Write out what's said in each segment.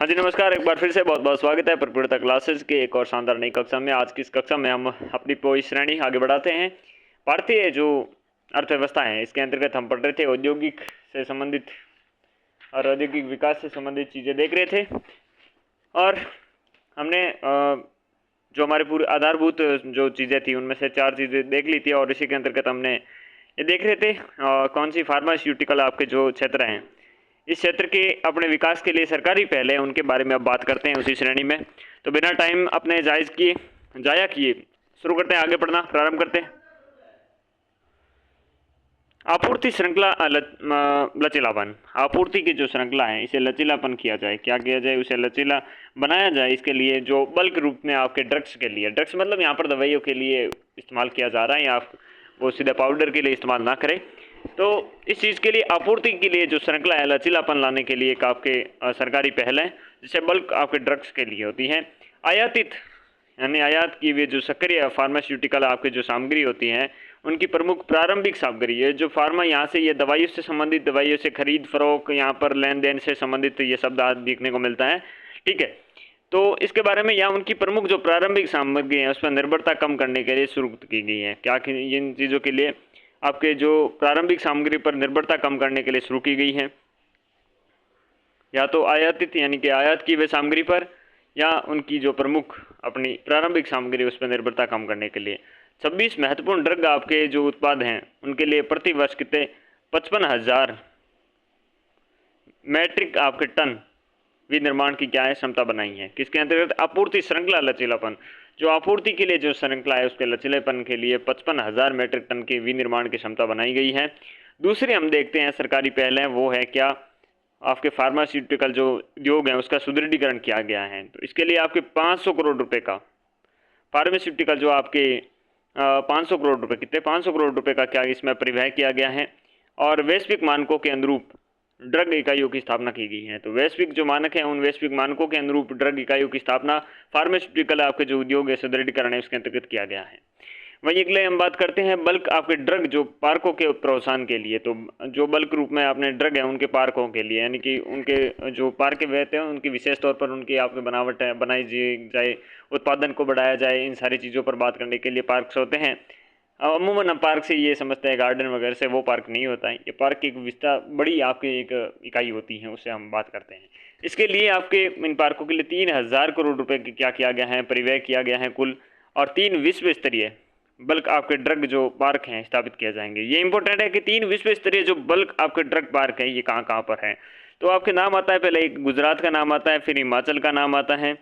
हाँ जी, नमस्कार। एक बार फिर से बहुत-बहुत स्वागत है प्रपूर्णता क्लासेस के एक और शानदार नई कक्षा में। आज की इस कक्षा में हम अपनी पूरी श्रेणी आगे बढ़ाते हैं। भारतीय जो अर्थव्यवस्था है, इसके अंतर्गत हम पढ़ रहे थे औद्योगिक से संबंधित और औद्योगिक विकास से संबंधित चीज़ें देख रहे थे। और हमने जो हमारे पूरे आधारभूत जो चीज़ें थी, उनमें से 4 चीज़ें देख ली थी और इसी के अंतर्गत हमने ये देख रहे थे कौन सी फार्मास्यूटिकल आपके जो क्षेत्र हैं, इस क्षेत्र के अपने विकास के लिए सरकारी पहल है, उनके बारे में अब बात करते हैं उसी श्रेणी में। तो बिना टाइम अपने जाया किए शुरू करते हैं, आगे पढ़ना प्रारंभ करते हैं। आपूर्ति श्रृंखला लचीलापन। आपूर्ति की जो श्रृंखला है, इसे लचीलापन किया जाए। क्या किया जाए? उसे लचीला बनाया जाए। इसके लिए जो बल्क रूप में आपके ड्रग्स के लिए, ड्रग्स मतलब यहाँ पर दवाइयों के लिए इस्तेमाल किया जा रहा है, या आप वो सीधा पाउडर के लिए इस्तेमाल ना करें। तो इस चीज़ के लिए आपूर्ति के लिए जो श्रृंखला है, लचीलापन लाने के लिए एक आपके सरकारी पहल है, जिससे बल्क आपके ड्रग्स के लिए होती है। आयातित यानी आयात की हुई जो सक्रिय फार्मास्यूटिकल आपकी जो सामग्री होती है, उनकी प्रमुख प्रारंभिक सामग्री है। जो फार्मा यहाँ से ये दवाइयों से संबंधित, दवाइयों से खरीद फरोख्त, यहाँ पर लेन देन से संबंधित ये शब्द आज देखने को मिलता है। ठीक है, तो इसके बारे में यहाँ उनकी प्रमुख जो प्रारंभिक सामग्री है, उस पर निर्भरता कम करने के लिए शुरू की गई है। क्या इन चीज़ों के लिए आपके जो प्रारंभिक सामग्री पर निर्भरता कम करने के लिए शुरू की गई है, या तो आयातित यानी कि आयात की वे सामग्री पर, या उनकी जो प्रमुख अपनी प्रारंभिक सामग्री उस पर निर्भरता कम करने के लिए। 26 महत्वपूर्ण ड्रग आपके जो उत्पाद हैं, उनके लिए प्रति वर्ष कितने 55,000 मैट्रिक आपके टन विनिर्माण की क्या है क्षमता बनाई है। किसके अंतर्गत? आपूर्ति श्रृंखला लचीलापन। जो आपूर्ति के लिए जो श्रृंखला है, उसके लचीलेपन के लिए 55,000 मैट्रिक टन की विनिर्माण की क्षमता बनाई गई है। दूसरी हम देखते हैं सरकारी पहल है, वो है क्या? आपके फार्मास्यूटिकल जो उद्योग है, उसका सुदृढ़ीकरण किया गया है। तो इसके लिए आपके 500 करोड़ रुपए का फार्मास्यूटिकल जो आपके 500 करोड़ रुपए, कितने 500 करोड़ रुपए का क्या इसमें परिव्यय किया गया है, और वैश्विक मानकों के अनुरूप ड्रग इकाइयों की स्थापना की गई है। तो वैश्विक जो मानक है, उन वैश्विक मानकों के अनुरूप ड्रग इकाइयों की स्थापना फार्मास्यूटिकल आपके जो उद्योग है सुदृढ़ीकरण है, उसके अंतर्गत किया गया है। वहीं अगले हम बात करते हैं बल्क आपके ड्रग जो पार्कों के प्रोत्साहन के लिए। तो जो बल्क रूप में आपने ड्रग है, उनके पार्कों के लिए, यानी कि उनके जो पार्क रहते हैं, उनकी विशेष तौर पर उनकी आपकी बनावट है बनाई जाए, उत्पादन को बढ़ाया जाए, इन सारी चीज़ों पर बात करने के लिए पार्क्स होते हैं। अमूमन हम पार्क से ये समझते हैं गार्डन वगैरह से, वो पार्क नहीं होता है। ये पार्क की एक विस्तार बड़ी आपकी एक इकाई होती है, उससे हम बात करते हैं। इसके लिए आपके इन पार्कों के लिए 3,000 करोड़ रुपए की क्या किया गया है, परिव्यय किया गया है कुल, और 3 विश्व स्तरीय बल्क आपके ड्रग जो पार्क हैं स्थापित किए जाएंगे। ये इंपॉर्टेंट है कि 3 विश्व स्तरीय जो बल्क आपके ड्रग पार्क हैं, ये कहाँ कहाँ पर हैं। तो आपके नाम आता है, पहले एक गुजरात का नाम आता है, फिर हिमाचल का नाम आता है।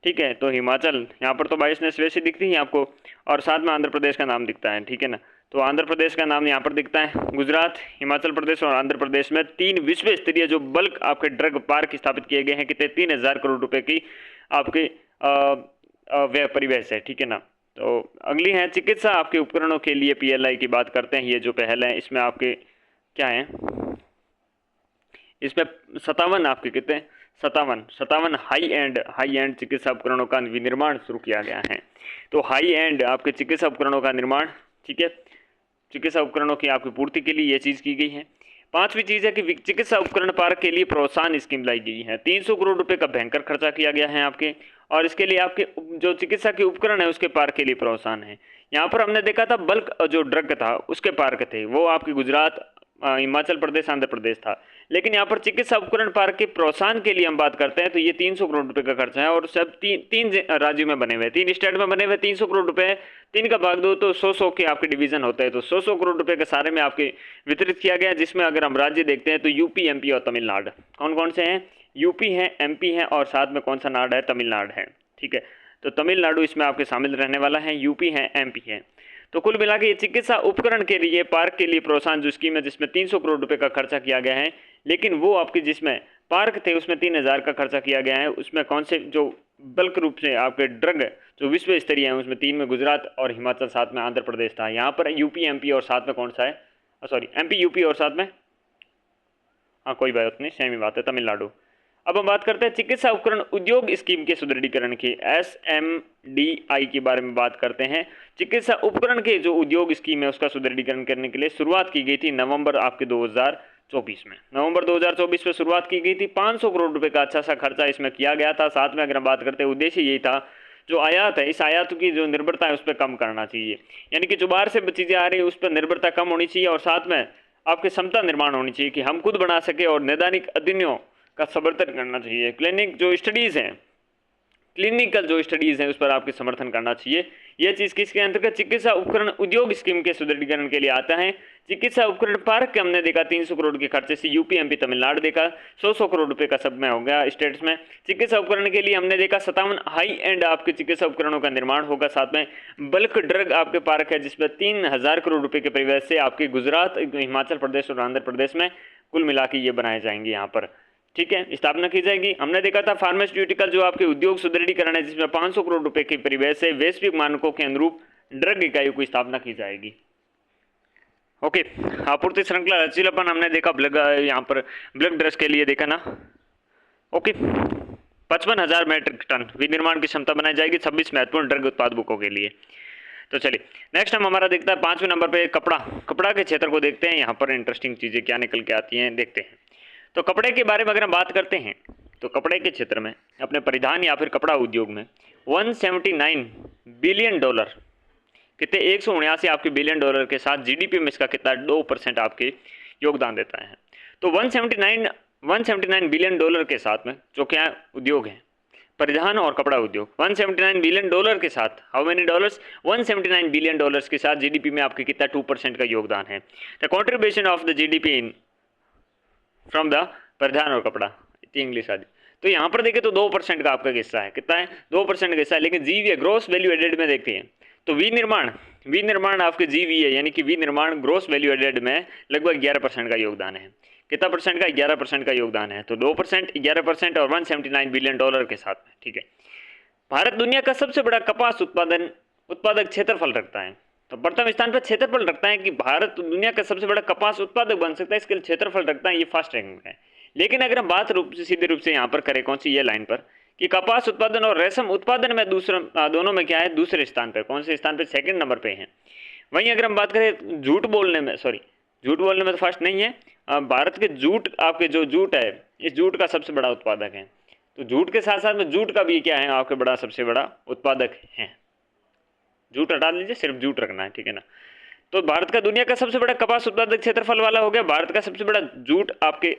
ठीक है, तो हिमाचल यहाँ पर तो 22 वैसे दिखती है आपको, और साथ में आंध्र प्रदेश का नाम दिखता है। ठीक है ना, तो आंध्र प्रदेश का नाम यहाँ पर दिखता है। गुजरात, हिमाचल प्रदेश और आंध्र प्रदेश में 3 विश्व स्तरीय जो बल्क आपके ड्रग पार्क स्थापित किए गए हैं। कितने? 3,000 करोड़ रुपए की आपके व्यय परिव्यय है। ठीक है ना। तो अगली है चिकित्सा आपके उपकरणों के लिए पीएलआई की बात करते हैं। ये जो पहल है, इसमें आपके क्या है, इसमें 57 आपके कितने 57 हाई एंड चिकित्सा उपकरणों का विनिर्माण शुरू किया गया है। तो हाई एंड आपके चिकित्सा उपकरणों का निर्माण, ठीक है, चिकित्सा उपकरणों की आपकी पूर्ति के लिए ये चीज़ की गई है। 5वीं चीज़ है कि चिकित्सा उपकरण पार्क के लिए प्रोत्साहन स्कीम लाई गई है। 300 करोड़ रुपए का भयंकर खर्चा किया गया है आपके, और इसके लिए आपके जो चिकित्सा के उपकरण है, उसके पार्क के लिए प्रोत्साहन है। यहाँ पर हमने देखा था बल्क जो ड्रग था, उसके पार्क थे, वो आपके गुजरात, हिमाचल प्रदेश, आंध्र प्रदेश था। लेकिन यहाँ पर चिकित्सा उपकरण पार्क के प्रोत्साहन के लिए हम बात करते हैं, तो ये 300 करोड़ रुपए का खर्चा है, और सब तीन राज्यों में बने हुए, 3 स्टेट में बने हुए। 300 करोड़ रुपए, 3 का भाग दो तो 100 के आपके डिवीजन होते हैं। तो 100 करोड़ रुपए के सारे में आपके वितरित किया गया, जिसमें अगर हम राज्य देखते हैं तो यूपी, एमपी और तमिलनाडु। कौन कौन से हैं? यूपी है, एमपी है, और साथ में कौन सा नाड है? तमिलनाडु है। ठीक है, तो तमिलनाडु इसमें आपके शामिल रहने वाला है, यूपी है, एमपी है। तो कुल मिला के ये चिकित्सा उपकरण के लिए पार्क के लिए प्रोत्साहन जो स्कीम है, जिसमें 300 करोड़ रुपए का खर्चा किया गया है, लेकिन वो आपके जिसमें पार्क थे उसमें 3,000 का खर्चा किया गया है। उसमें कौन से जो बल्क रूप से आपके ड्रग जो विश्व स्तरीय हैं, उसमें 3 में गुजरात और हिमाचल, साथ में आंध्र प्रदेश था। यहाँ पर यूपी, एमपी और साथ में कौन सा है, सॉरी एमपी, यूपी और साथ में, हाँ कोई बात नहीं, सेम ही बात है, तमिलनाडु। अब हम बात करते हैं चिकित्सा उपकरण उद्योग स्कीम के सुदृढ़ीकरण की, SMDI के बारे में बात करते हैं। चिकित्सा उपकरण के जो उद्योग स्कीम है, उसका सुदृढ़ीकरण करने के लिए शुरुआत की गई थी नवंबर आपके 2024 में, नवंबर 2024 में शुरुआत की गई थी। 500 करोड़ रुपए का अच्छा सा खर्चा इसमें किया गया था। साथ में अगर हम बात करते हैं उद्देश्य यही था, जो आयात है इस आयात की जो निर्भरता है उस पर कम करना चाहिए, यानी कि जो बाहर से चीज़ें आ रही है उस पर निर्भरता कम होनी चाहिए, और साथ में आपकी क्षमता निर्माण होनी चाहिए कि हम खुद बना सके, और नैदानिक अध्ययनों का समर्थन करना चाहिए। क्लिनिकल जो स्टडीज़ हैं उस पर आपके समर्थन करना चाहिए। यह चीज़ किसके अंतर्गत, चिकित्सा उपकरण उद्योग स्कीम के सुदृढ़ीकरण के लिए आता है। चिकित्सा उपकरण पार्क के हमने देखा 300 करोड़ के खर्चे से यूपी एमपी तमिलनाडु देखा, 100 करोड़ रुपए का सब में हो गया स्टेट्स में। चिकित्सा उपकरण के लिए हमने देखा 57 हाई एंड आपके चिकित्सा उपकरणों का निर्माण होगा। साथ में बल्क ड्रग आपके पार्क है जिसमें 3000 करोड़ रुपए के परिवेश से आपके गुजरात, हिमाचल प्रदेश और आंध्र प्रदेश में कुल मिला के ये बनाए जाएंगे यहाँ पर, ठीक है, स्थापना की जाएगी। हमने देखा था फार्मास्यूटिकल जो आपके उद्योग सुदृढ़ीकरण है जिसमें 500 करोड़ रुपए के परिवेश से वैश्विक मानकों के अनुरूप ड्रग इकाइयों की स्थापना की जाएगी। ओके, आपूर्ति श्रृंखला लचीलापन हमने देखा यहाँ पर ब्लड ड्रग्स के लिए देखा ना। ओके, 55,000 मैट्रिक टन विनिर्माण की क्षमता बनाई जाएगी 26 महत्वपूर्ण ड्रग उत्पादकों के लिए। तो चलिए नेक्स्ट हम हमारा देखता है 5वें नंबर पे कपड़ा के क्षेत्र को देखते हैं। यहाँ पर इंटरेस्टिंग चीज़ें क्या निकल के आती हैं देखते हैं। तो कपड़े के बारे में अगर हम बात करते हैं तो कपड़े के क्षेत्र में अपने परिधान या फिर कपड़ा उद्योग में 179 बिलियन डॉलर, कितने 179 आपके बिलियन डॉलर के साथ जीडीपी में इसका कितना 2% आपके योगदान देता है। तो 179 बिलियन डॉलर के साथ में जो क्या उद्योग है, परिधान और कपड़ा उद्योग, 179 बिलियन डॉलर के साथ, how many dollars, 179 billion dollars के साथ जीडीपी में आपके कितना 2% का योगदान है। The contribution of the GDP in from the परिधान और कपड़ा, इतनी इंग्लिश आदि। तो यहाँ पर देखें तो 2% का आपका हिस्सा है, कितना है 2% का हिस्सा है। लेकिन जीवीए ग्रोस वैल्यू एडेड में देखते हैं तो विनिर्माण आपके जीवीए यानी कि विनिर्माण ग्रोस वैल्यू एडेड में लगभग 11% का योगदान है। कितना परसेंट का, 11% का योगदान है। तो 2%, 11% और 179 बिलियन डॉलर के साथ में, ठीक है। भारत दुनिया का सबसे बड़ा कपास उत्पादक क्षेत्रफल रखता है। तो प्रथम स्थान पर क्षेत्रफल रखता है कि भारत दुनिया का सबसे बड़ा कपास उत्पादक बन सकता है, इसके लिए क्षेत्रफल रखता है, ये फर्स्ट रैंक में है। लेकिन अगर हम बात सीधे रूप से यहाँ पर करें कौन सी ये लाइन पर कि कपास उत्पादन और रेशम उत्पादन में दोनों में क्या है, दूसरे स्थान पर, कौन से स्थान पर, सेकंड नंबर पे है। वहीं अगर हम बात करें झूठ बोलने में तो फर्स्ट नहीं है। भारत के आपके जो जूट है, इस जूट का सबसे बड़ा उत्पादक है। तो जूट के साथ साथ में जूट का भी क्या है आपके सबसे बड़ा उत्पादक है। जूट हटा लीजिए, सिर्फ जूट रखना है, ठीक है ना। तो भारत का दुनिया का सबसे बड़ा कपास उत्पादक क्षेत्रफल वाला हो गया, भारत का सबसे बड़ा जूट आपके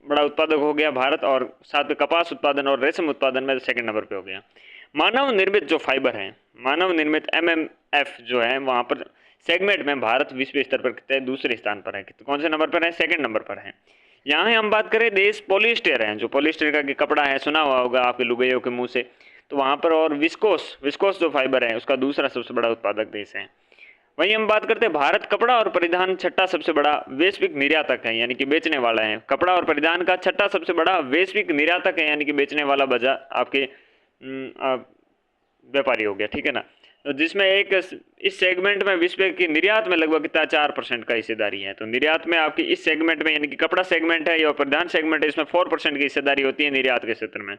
बड़ा उत्पादक हो गया भारत, और साथ में कपास उत्पादन और रेशम उत्पादन में सेकंड नंबर पे हो गया। मानव निर्मित जो फाइबर है, मानव निर्मित MMF जो है, वहाँ पर सेगमेंट में भारत विश्व स्तर पर कितने दूसरे स्थान पर है, कौन से नंबर पर है, सेकंड नंबर पर है। यहाँ हम बात करें देश पॉलिस्टर है, जो पॉलिस्टर का कपड़ा है, सुना हुआ होगा आपके लुगाइयों के मुंह से, तो वहाँ पर, और विस्कोस जो फाइबर है उसका दूसरा सबसे बड़ा उत्पादक देश है। वहीं हम बात करते हैं भारत कपड़ा और परिधान छठा सबसे बड़ा वैश्विक निर्यातक है, यानी कि बेचने वाला है। कपड़ा और परिधान का छठा सबसे बड़ा वैश्विक निर्यातक है, यानी कि बेचने वाला बाजार आपके व्यापारी हो गया, ठीक है ना। तो जिसमें इस सेगमेंट में विश्व की निर्यात में लगभग कितना 4% का हिस्सेदारी है। तो निर्यात में आपकी इस सेगमेंट में, यानी कि कपड़ा सेगमेंट है या परिधान सेगमेंट है, इसमें 4% की हिस्सेदारी होती है निर्यात के क्षेत्र में,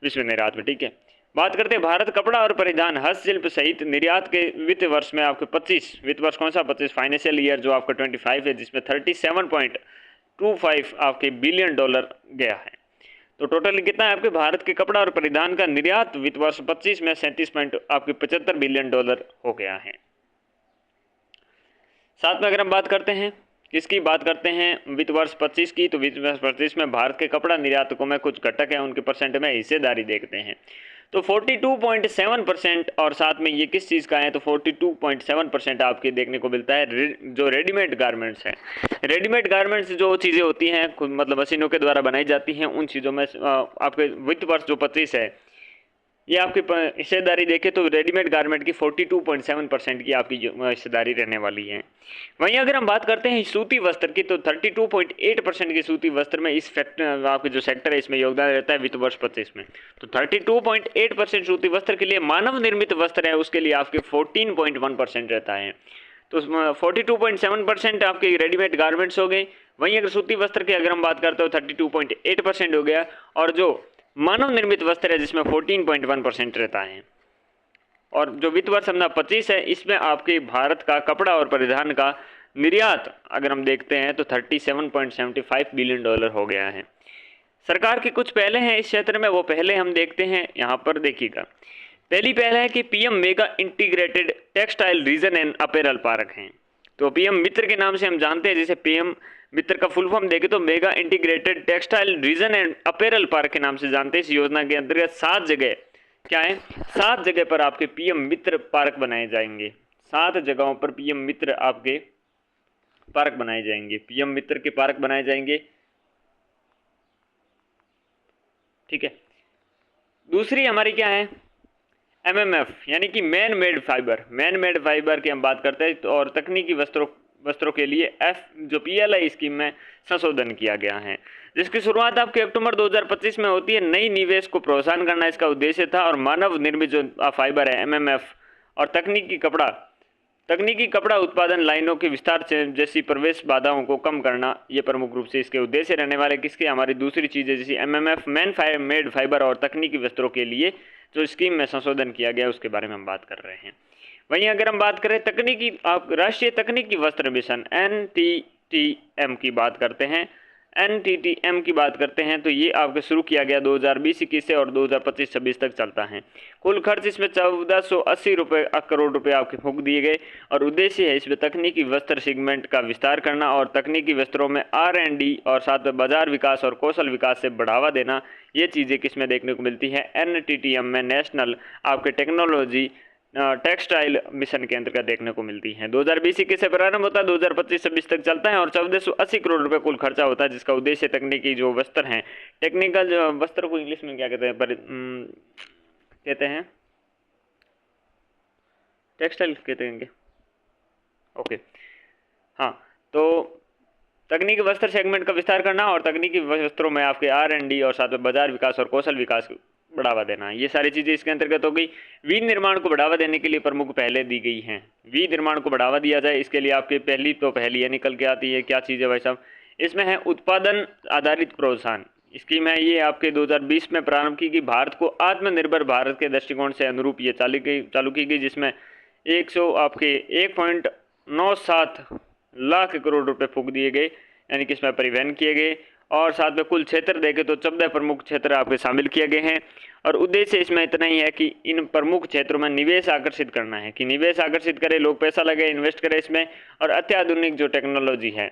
विश्व निर्यात में, ठीक है। बात करते हैं भारत कपड़ा और परिधान हस्तशिल्प सहित निर्यात के वित्त वर्ष में आपके 25 वित्त वर्ष कौन सा 25 फाइनेंशियल ईयर जो आपका 25 है, जिसमें 37.25 आपके बिलियन डॉलर गया है। तो टोटल कितना है आपके भारत के कपड़ा और परिधान का निर्यात वित्त वर्ष 25 में 37.75 बिलियन डॉलर हो गया है। साथ में अगर हम बात करते हैं किसकी बात करते हैं वित्त वर्ष 25 की, तो वित्त वर्ष 25 में भारत के कपड़ा निर्यातकों में कुछ घटक है, उनके परसेंट में हिस्सेदारी देखते हैं। तो 42.7%, और साथ में ये किस चीज़ का है, तो 42.7% आपके देखने को मिलता है जो रेडीमेड गारमेंट्स हैं। रेडीमेड गारमेंट्स जो चीज़ें होती हैं मतलब मशीनों के द्वारा बनाई जाती हैं, उन चीज़ों में आपके वित्त वर्ष जो 25 है, ये आपकी हिस्सेदारी देखें तो रेडीमेड गारमेंट की 42.7% की आपकी हिस्सेदारी रहने वाली है। वहीं अगर हम बात करते हैं सूती वस्त्र की, तो 32.8% की सूती वस्त्र में इस आपके जो सेक्टर है इसमें योगदान रहता है वित्त वर्ष 25 में। तो 32.8% सूती वस्त्र के लिए, मानव निर्मित वस्त्र है उसके लिए आपके 14.1% रहता है। तो 42.7% आपके रेडीमेड गारमेंट्स हो गए। वहीं अगर सूती वस्त्र की अगर हम बात करते हो 32.8% हो गया, और जो मानव निर्मित वस्त्र है जिसमें 14.1% रहता है। और जो वित्त वर्ष 25 है इसमें आपके भारत का कपड़ा और परिधान का निर्यात अगर हम देखते हैं तो $37.75 बिलियन हो गया है। सरकार की कुछ पहले हैं इस क्षेत्र में, वो पहले हम देखते हैं। यहाँ पर देखिएगा, पहली पहल है कि PM mega integrated textile reason and apparel park हैं। तो पीएम मित्र के नाम से हम जानते हैं, जैसे पीएम मित्र का फुल फॉर्म देखें तो mega integrated textile reason and apparel park के नाम से जानते हैं। इस योजना के अंतर्गत 7 जगह क्या है, 7 जगह पर आपके पीएम मित्र पार्क बनाए जाएंगे। 7 जगहों पर पीएम मित्र आपके पार्क बनाए जाएंगे, पीएम मित्र के पार्क बनाए जाएंगे। ठीक है, दूसरी हमारी क्या है, एमएमएफ यानी कि मैन मेड फाइबर की हम बात करते हैं। तो और तकनीकी वस्त्रों के लिए एफ जो पीएलआई स्कीम में संशोधन किया गया है, जिसकी शुरुआत आपके अक्टूबर 2025 में होती है। नई निवेश को प्रोत्साहन करना इसका उद्देश्य था और मानव निर्मित जो फाइबर है एमएमएफ और तकनीकी कपड़ा उत्पादन लाइनों के विस्तार जैसी प्रवेश बाधाओं को कम करना, ये प्रमुख रूप से इसके उद्देश्य रहने वाले। किसके, हमारी दूसरी चीज़ है जैसे एमएमएफ मैन मेड फाइबर और तकनीकी वस्त्रों के लिए जो स्कीम में संशोधन किया गया उसके बारे में हम बात कर रहे हैं। वहीं अगर हम बात करें राष्ट्रीय तकनीकी वस्त्र मिशन एनटीटीएम की बात करते हैं तो ये आपके शुरू किया गया 2020-21 से और 2025-26 तक चलता है। कुल खर्च इसमें 1480 करोड़ रुपए आपके फूंक दिए गए और उद्देश्य है इसमें तकनीकी वस्त्र सेगमेंट का विस्तार करना और तकनीकी वस्त्रों में R&D और साथ में बाजार विकास और कौशल विकास से बढ़ावा देना। ये चीज़ें किस में देखने को मिलती है, एनटीटीएम में नेशनल आपके टेक्नोलॉजी टेक्सटाइल मिशन के अंतर्गत देखने को मिलती है। 2020-21 से प्रारंभ होता है, 2025-26 तक चलता है और 1480 करोड़ रुपए कुल खर्चा होता है, जिसका उद्देश्य तकनीकी जो वस्त्र हैं, टेक्निकल जो वस्त्र को इंग्लिश में क्या कहते हैं, टेक्सटाइल कहते हैं। ओके, हाँ, तो तकनीकी वस्त्र सेगमेंट का विस्तार करना और तकनीकी वस्त्रों में आपके R&D और साथ में बाजार विकास और कौशल विकास बढ़ावा देना, ये सारी चीज़ें इसके अंतर्गत हो गई। विनिर्माण को बढ़ावा देने के लिए प्रमुख पहले दी गई हैं। विनिर्माण को बढ़ावा दिया जाए इसके लिए आपकी पहली ये निकल के आती है, क्या चीज़ है भाई साहब, इसमें है उत्पादन आधारित प्रोत्साहन स्कीम है। ये आपके 2020 में प्रारंभ की गई, भारत को आत्मनिर्भर भारत के दृष्टिकोण से अनुरूप ये चालू की गई, जिसमें 1.97 लाख करोड़ रुपए फूंक दिए गए, यानी कि इसमें परिवहन किए गए और साथ में कुल क्षेत्र देखें तो 14 प्रमुख क्षेत्र आपके शामिल किए गए हैं। और उद्देश्य इसमें इतना ही है कि इन प्रमुख क्षेत्रों में निवेश आकर्षित करना है, कि निवेश आकर्षित करे, लोग पैसा लगे, इन्वेस्ट करें इसमें और अत्याधुनिक जो टेक्नोलॉजी है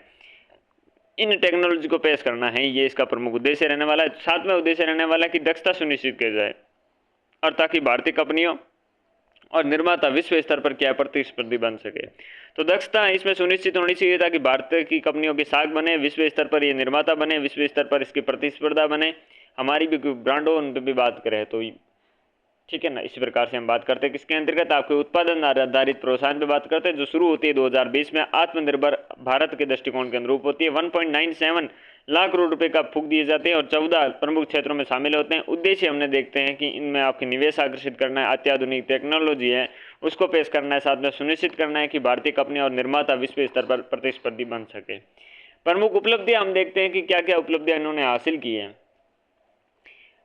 इन टेक्नोलॉजी को पेश करना है, ये इसका प्रमुख उद्देश्य रहने वाला है। साथ में उद्देश्य रहने वाला है कि दक्षता सुनिश्चित की जाए और ताकि भारतीय कंपनियों और निर्माता विश्व स्तर पर क्या प्रतिस्पर्धी बन सके। तो दक्षता इसमें सुनिश्चित होनी चाहिए ताकि भारतीय की कंपनियों की साख बने, विश्व स्तर पर ये निर्माता बने, विश्व स्तर पर इसकी प्रतिस्पर्धा बने, हमारी भी ब्रांडों उन पर भी बात करें तो ठीक है ना। इसी प्रकार से हम बात करते हैं किसके अंतर्गत, आपके उत्पादन आधारित प्रोत्साहन पे बात करते हैं, जो शुरू होती है 2020 में, आत्मनिर्भर भारत के दृष्टिकोण के अनुरूप होती है। 1.97 लाख करोड़ रुपए का फूंक दिए जाते हैं और 14 प्रमुख क्षेत्रों में शामिल होते हैं। उद्देश्य हमने देखते हैं कि इनमें आपके निवेश आकर्षित करना है, अत्याधुनिक टेक्नोलॉजी है उसको पेश करना है, साथ में सुनिश्चित करना है कि भारतीय कंपनी और निर्माता विश्व स्तर पर प्रतिस्पर्धी बन सके। प्रमुख उपलब्धियां हम देखते हैं कि क्या क्या उपलब्धियां इन्होंने हासिल की है।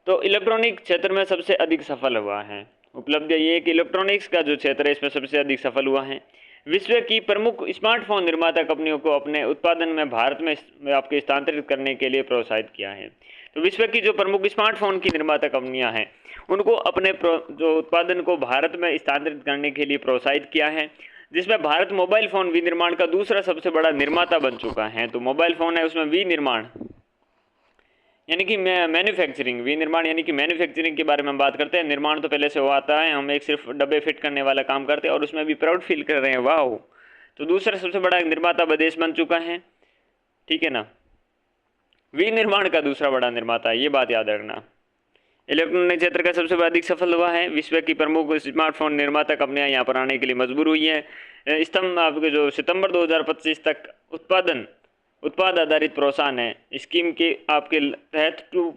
तो इलेक्ट्रॉनिक क्षेत्र में सबसे अधिक सफल हुआ है। उपलब्धियां ये कि इलेक्ट्रॉनिक्स का जो क्षेत्र है इसमें सबसे अधिक सफल हुआ है। विश्व की प्रमुख स्मार्टफोन निर्माता कंपनियों को अपने उत्पादन में भारत में आपके स्थानांतरित करने के लिए प्रोत्साहित किया है। तो विश्व की जो प्रमुख स्मार्टफोन की निर्माता कंपनियां हैं उनको अपने जो उत्पादन को भारत में स्थानांतरित करने के लिए प्रोत्साहित किया है, जिसमें भारत मोबाइल फ़ोन विनिर्माण का दूसरा सबसे बड़ा निर्माता बन चुका है। तो मोबाइल फ़ोन है उसमें विनिर्माण यानी कि मैन्युफैक्चरिंग, विनिर्माण यानी कि मैन्युफैक्चरिंग के बारे में हम बात करते हैं। निर्माण तो पहले से हुआ आता है, हम एक सिर्फ डब्बे फिट करने वाला काम करते हैं और उसमें भी प्राउड फील कर रहे हैं, वाह। तो दूसरा सबसे बड़ा निर्माता विदेश बन चुका है, ठीक है ना, विनिर्माण का दूसरा बड़ा निर्माता, ये बात याद रखना। इलेक्ट्रॉनिक क्षेत्र का सबसे अधिक सफल हुआ है। विश्व की प्रमुख स्मार्टफोन निर्माता कंपनियां यहाँ पर आने के लिए मजबूर हुई है। आपके जो सितंबर 2025 तक उत्पाद आधारित प्रोत्साहन है स्कीम के आपके तहत 2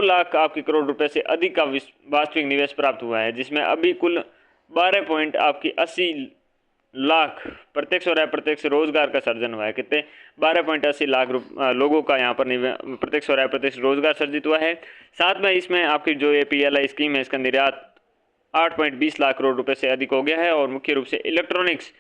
लाख आपके करोड़ रुपए से अधिक का वास्तविक निवेश प्राप्त हुआ है, जिसमें अभी कुल 12.80 लाख प्रत्यक्ष और अप्रत्यक्ष रोजगार का सर्जन हुआ है। कितने, 12.80 लाख लोगों का यहाँ पर प्रत्यक्ष और अप्रत्यक्ष रोजगार सर्जित हुआ है। साथ में इसमें आपकी जो ये PLI स्कीम है इसका निर्यात 8.20 लाख करोड़ रुपए से अधिक हो गया है और मुख्य रूप से इलेक्ट्रॉनिक्स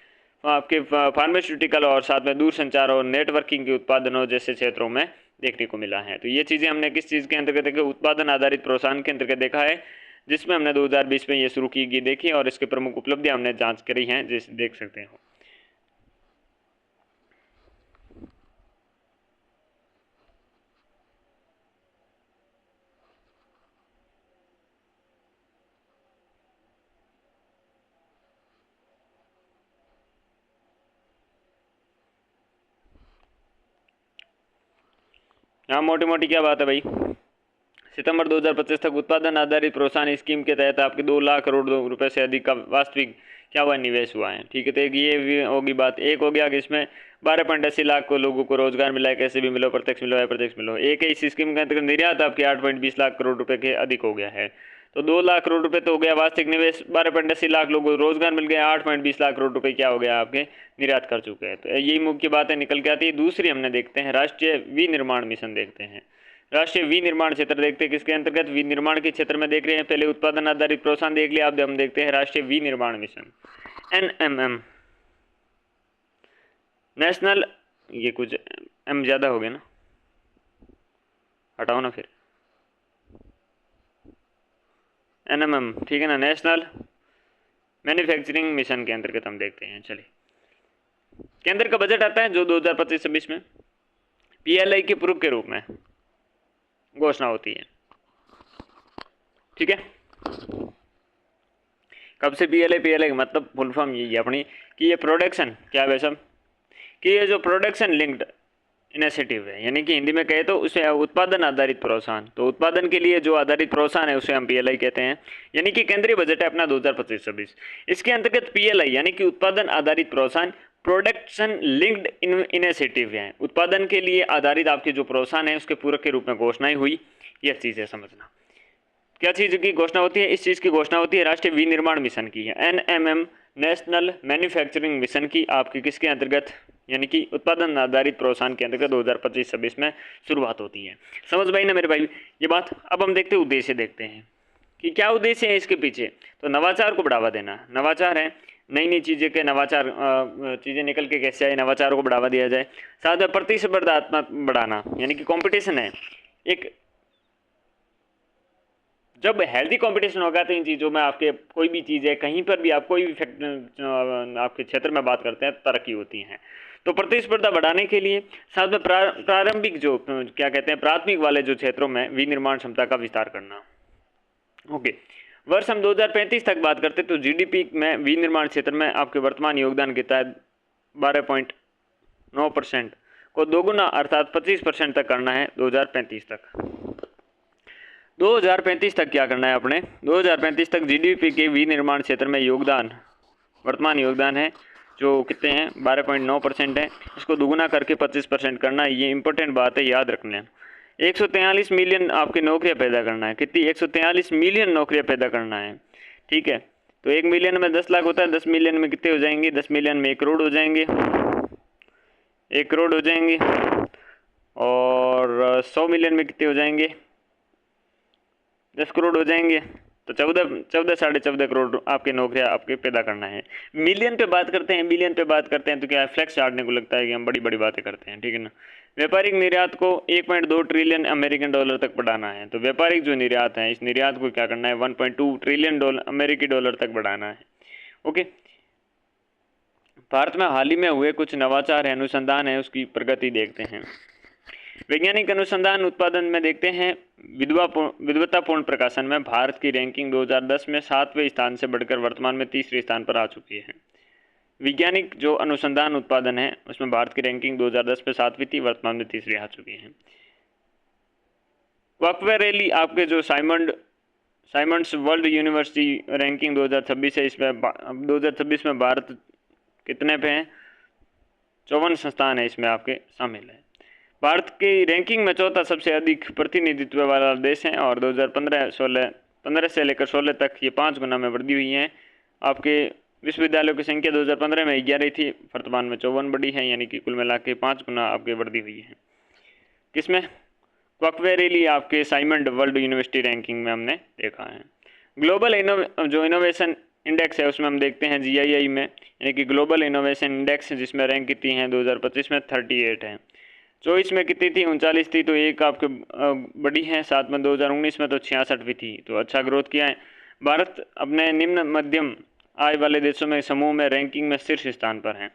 आपके फार्मास्यूटिकल और साथ में दूरसंचार और नेटवर्किंग के उत्पादनों जैसे क्षेत्रों में देखने को मिला है। तो ये चीज़ें हमने किस चीज़ के अंतर्गत देखा, उत्पादन आधारित प्रोत्साहन के अंतर्गत देखा है, जिसमें हमने 2020 में ये शुरू की गई देखी और इसके प्रमुख उपलब्धियां हमने जांच करी हैं, जैसे देख सकते हो। हाँ, मोटी मोटी क्या बात है भाई, सितंबर 2025 तक उत्पादन आधारित प्रोत्साहन स्कीम के तहत आपके 2 लाख करोड़ रुपए से अधिक का वास्तविक क्या हुआ निवेश हुआ है। ठीक है, तो एक ये भी होगी बात। एक हो गया कि इसमें 12.80 लाख को लोगों को रोजगार मिला है, कैसे भी मिलो, प्रत्यक्ष मिलो या प्रत्यक्ष मिलो। एक है इस स्कीम के अंतर्गत निर्यात आपके 8.20 लाख करोड़ रुपए के अधिक हो गया है। तो 2 लाख करोड़ रुपए तो हो गया वास्तविक निवेश, 12.80 लाख लोगों को रोजगार मिल गया, 8.20 लाख करोड़ रुपए क्या हो गया आपके निर्यात कर चुके हैं। तो यही मुख्य बातें निकल के आती है। दूसरी हमने देखते हैं राष्ट्रीय विनिर्माण मिशन देखते हैं। राष्ट्रीय विनिर्माण क्षेत्र देखते हैं किसके अंतर्गत, विनिर्माण के क्षेत्र में देख रहे हैं। पहले उत्पादन आधारित प्रोत्साहन देख लिया, अब हम देखते हैं राष्ट्रीय विनिर्माण मिशन NMM, नेशनल, ये कुछ एम ज़्यादा हो गया ना, हटाओ ना फिर, NMM, ठीक है ना, नेशनल मैन्युफैक्चरिंग मिशन के अंतर्गत हम देखते हैं। चलिए, केंद्र का बजट आता है जो 2025-26 में PLI के पूर्व के रूप में घोषणा होती है। ठीक है, कब से PLI का मतलब फुल फॉर्म यही है अपनी कि ये प्रोडक्शन क्या है सब, कि ये जो प्रोडक्शन लिंक्ड इनिशिएटिव है, यानी कि हिंदी में कहे तो उसे उत्पादन आधारित प्रोत्साहन। तो उत्पादन के लिए जो आधारित प्रोत्साहन है उसे हम PLI कहते हैं। यानी कि केंद्रीय बजट है अपना 2025-26, इसके अंतर्गत PLI यानी कि उत्पादन आधारित प्रोत्साहन प्रोडक्शन लिंक्ड इनिशिएटिव है। उत्पादन के लिए आधारित आपके जो प्रोत्साहन है उसके पूरक के रूप में घोषणाएं हुई। यह चीज़ है समझना, क्या चीज़ की घोषणा होती है, इस चीज़ की घोषणा होती है राष्ट्रीय विनिर्माण मिशन की है, NMM नेशनल मैन्युफैक्चरिंग मिशन की आपकी किसके अंतर्गत, यानी कि उत्पादन आधारित प्रोत्साहन के अंतर्गत 2025-26 में शुरुआत होती है। समझ भाई ना मेरे भाई ये बात। अब हम देखते हैं उद्देश्य, देखते हैं कि क्या उद्देश्य है इसके पीछे। तो नवाचार को बढ़ावा देना, नवाचार है नई नई चीज़ें के नवाचार, चीज़ें निकल के कैसे आए, नवाचारों को बढ़ावा दिया जाए। साथ में प्रतिस्पर्धात्मक बढ़ाना, यानी कि कंपटीशन है एक, जब हेल्दी कंपटीशन होगा तो इन चीज़ों में आपके कोई भी चीज़ है, कहीं पर भी आप कोई भी आपके क्षेत्र में बात करते हैं तरक्की होती है। तो प्रतिस्पर्धा बढ़ाने के लिए साथ में प्रारंभिक जो क्या कहते हैं प्राथमिक वाले जो क्षेत्रों में विनिर्माण क्षमता का विस्तार करना। ओके, वर्ष हम 2035 तक बात करते तो GDP में विनिर्माण क्षेत्र में आपके वर्तमान योगदान के तहत 12.9% को दोगुना अर्थात 25% तक करना है 2035 तक। 2035 तक क्या करना है अपने, 2035 तक GDP के विनिर्माण क्षेत्र में योगदान, वर्तमान योगदान है जो कितने हैं 12.9% है, इसको दोगुना करके 25% करना है। ये इंपॉर्टेंट बात है, याद रख लें। 143 मिलियन आपकी नौकरियां पैदा करना है, कितनी 143 मिलियन नौकरियां पैदा करना है। ठीक है, तो 1 मिलियन में 10 लाख होता है, 10 मिलियन में कितने हो जाएंगे, 10 मिलियन में 1 करोड़ हो जाएंगे, 1 करोड़ हो जाएंगे, और 100 मिलियन में कितने हो जाएंगे, 10 करोड़ हो जाएंगे। तो 14 साढ़े 14 करोड़ आपके नौकरियां आपके पैदा करना है। मिलियन पे बात करते हैं, बिलियन पे बात करते हैं तो क्या फ्लैक्स चाटने को लगता है कि हम बड़ी बड़ी बातें करते हैं। ठीक है ना। व्यापारिक निर्यात को 1.2 ट्रिलियन अमेरिकन डॉलर तक बढ़ाना है। तो व्यापारिक जो निर्यात है, इस निर्यात को क्या करना है 1.2 ट्रिलियन अमेरिकी डॉलर तक बढ़ाना है। ओके, भारत में हाल ही में हुए कुछ नवाचार है, अनुसंधान है, उसकी प्रगति देखते हैं। वैज्ञानिक अनुसंधान उत्पादन में देखते हैं, विद्वतापूर्ण प्रकाशन में भारत की रैंकिंग 2010 में 7वें स्थान से बढ़कर वर्तमान में 3रे स्थान पर आ चुकी है। वैज्ञानिक जो अनुसंधान उत्पादन है उसमें भारत की रैंकिंग 2010 में 7वीं थी, वर्तमान में 3री आ चुकी है। क्वाकवेरेली आपके जो साइमंड्स वर्ल्ड यूनिवर्सिटी रैंकिंग 2026 है, इसमें 2026 में भारत कितने पे हैं, 54 संस्थान है इसमें आपके शामिल है। भारत की रैंकिंग में चौथा सबसे अधिक प्रतिनिधित्व वाला देश है और 2015 से लेकर 16 तक ये 5 गुना में वृद्धि हुई है। आपके विश्वविद्यालयों की संख्या 2015 में 11 थी, वर्तमान में 54 बढ़ी है, यानी कि कुल मिला के 5 गुना आपके वृद्धि हुई है। किसमें, क्वाकवेरेली आपके साइमंड वर्ल्ड यूनिवर्सिटी रैंकिंग में हमने देखा है। ग्लोबल इनोवेशन इंडेक्स है उसमें हम देखते हैं GII में, यानी कि ग्लोबल इनोवेशन इंडेक्स, जिसमें रैंक कितनी है 2025 में 38 है। 24 में कितनी थी, 39 थी, तो एक आपके बड़ी है। साथ में 2019 में तो 66 थी, तो अच्छा ग्रोथ किया है। भारत अपने निम्न मध्यम आय वाले देशों में समूह में रैंकिंग में शीर्ष स्थान पर है।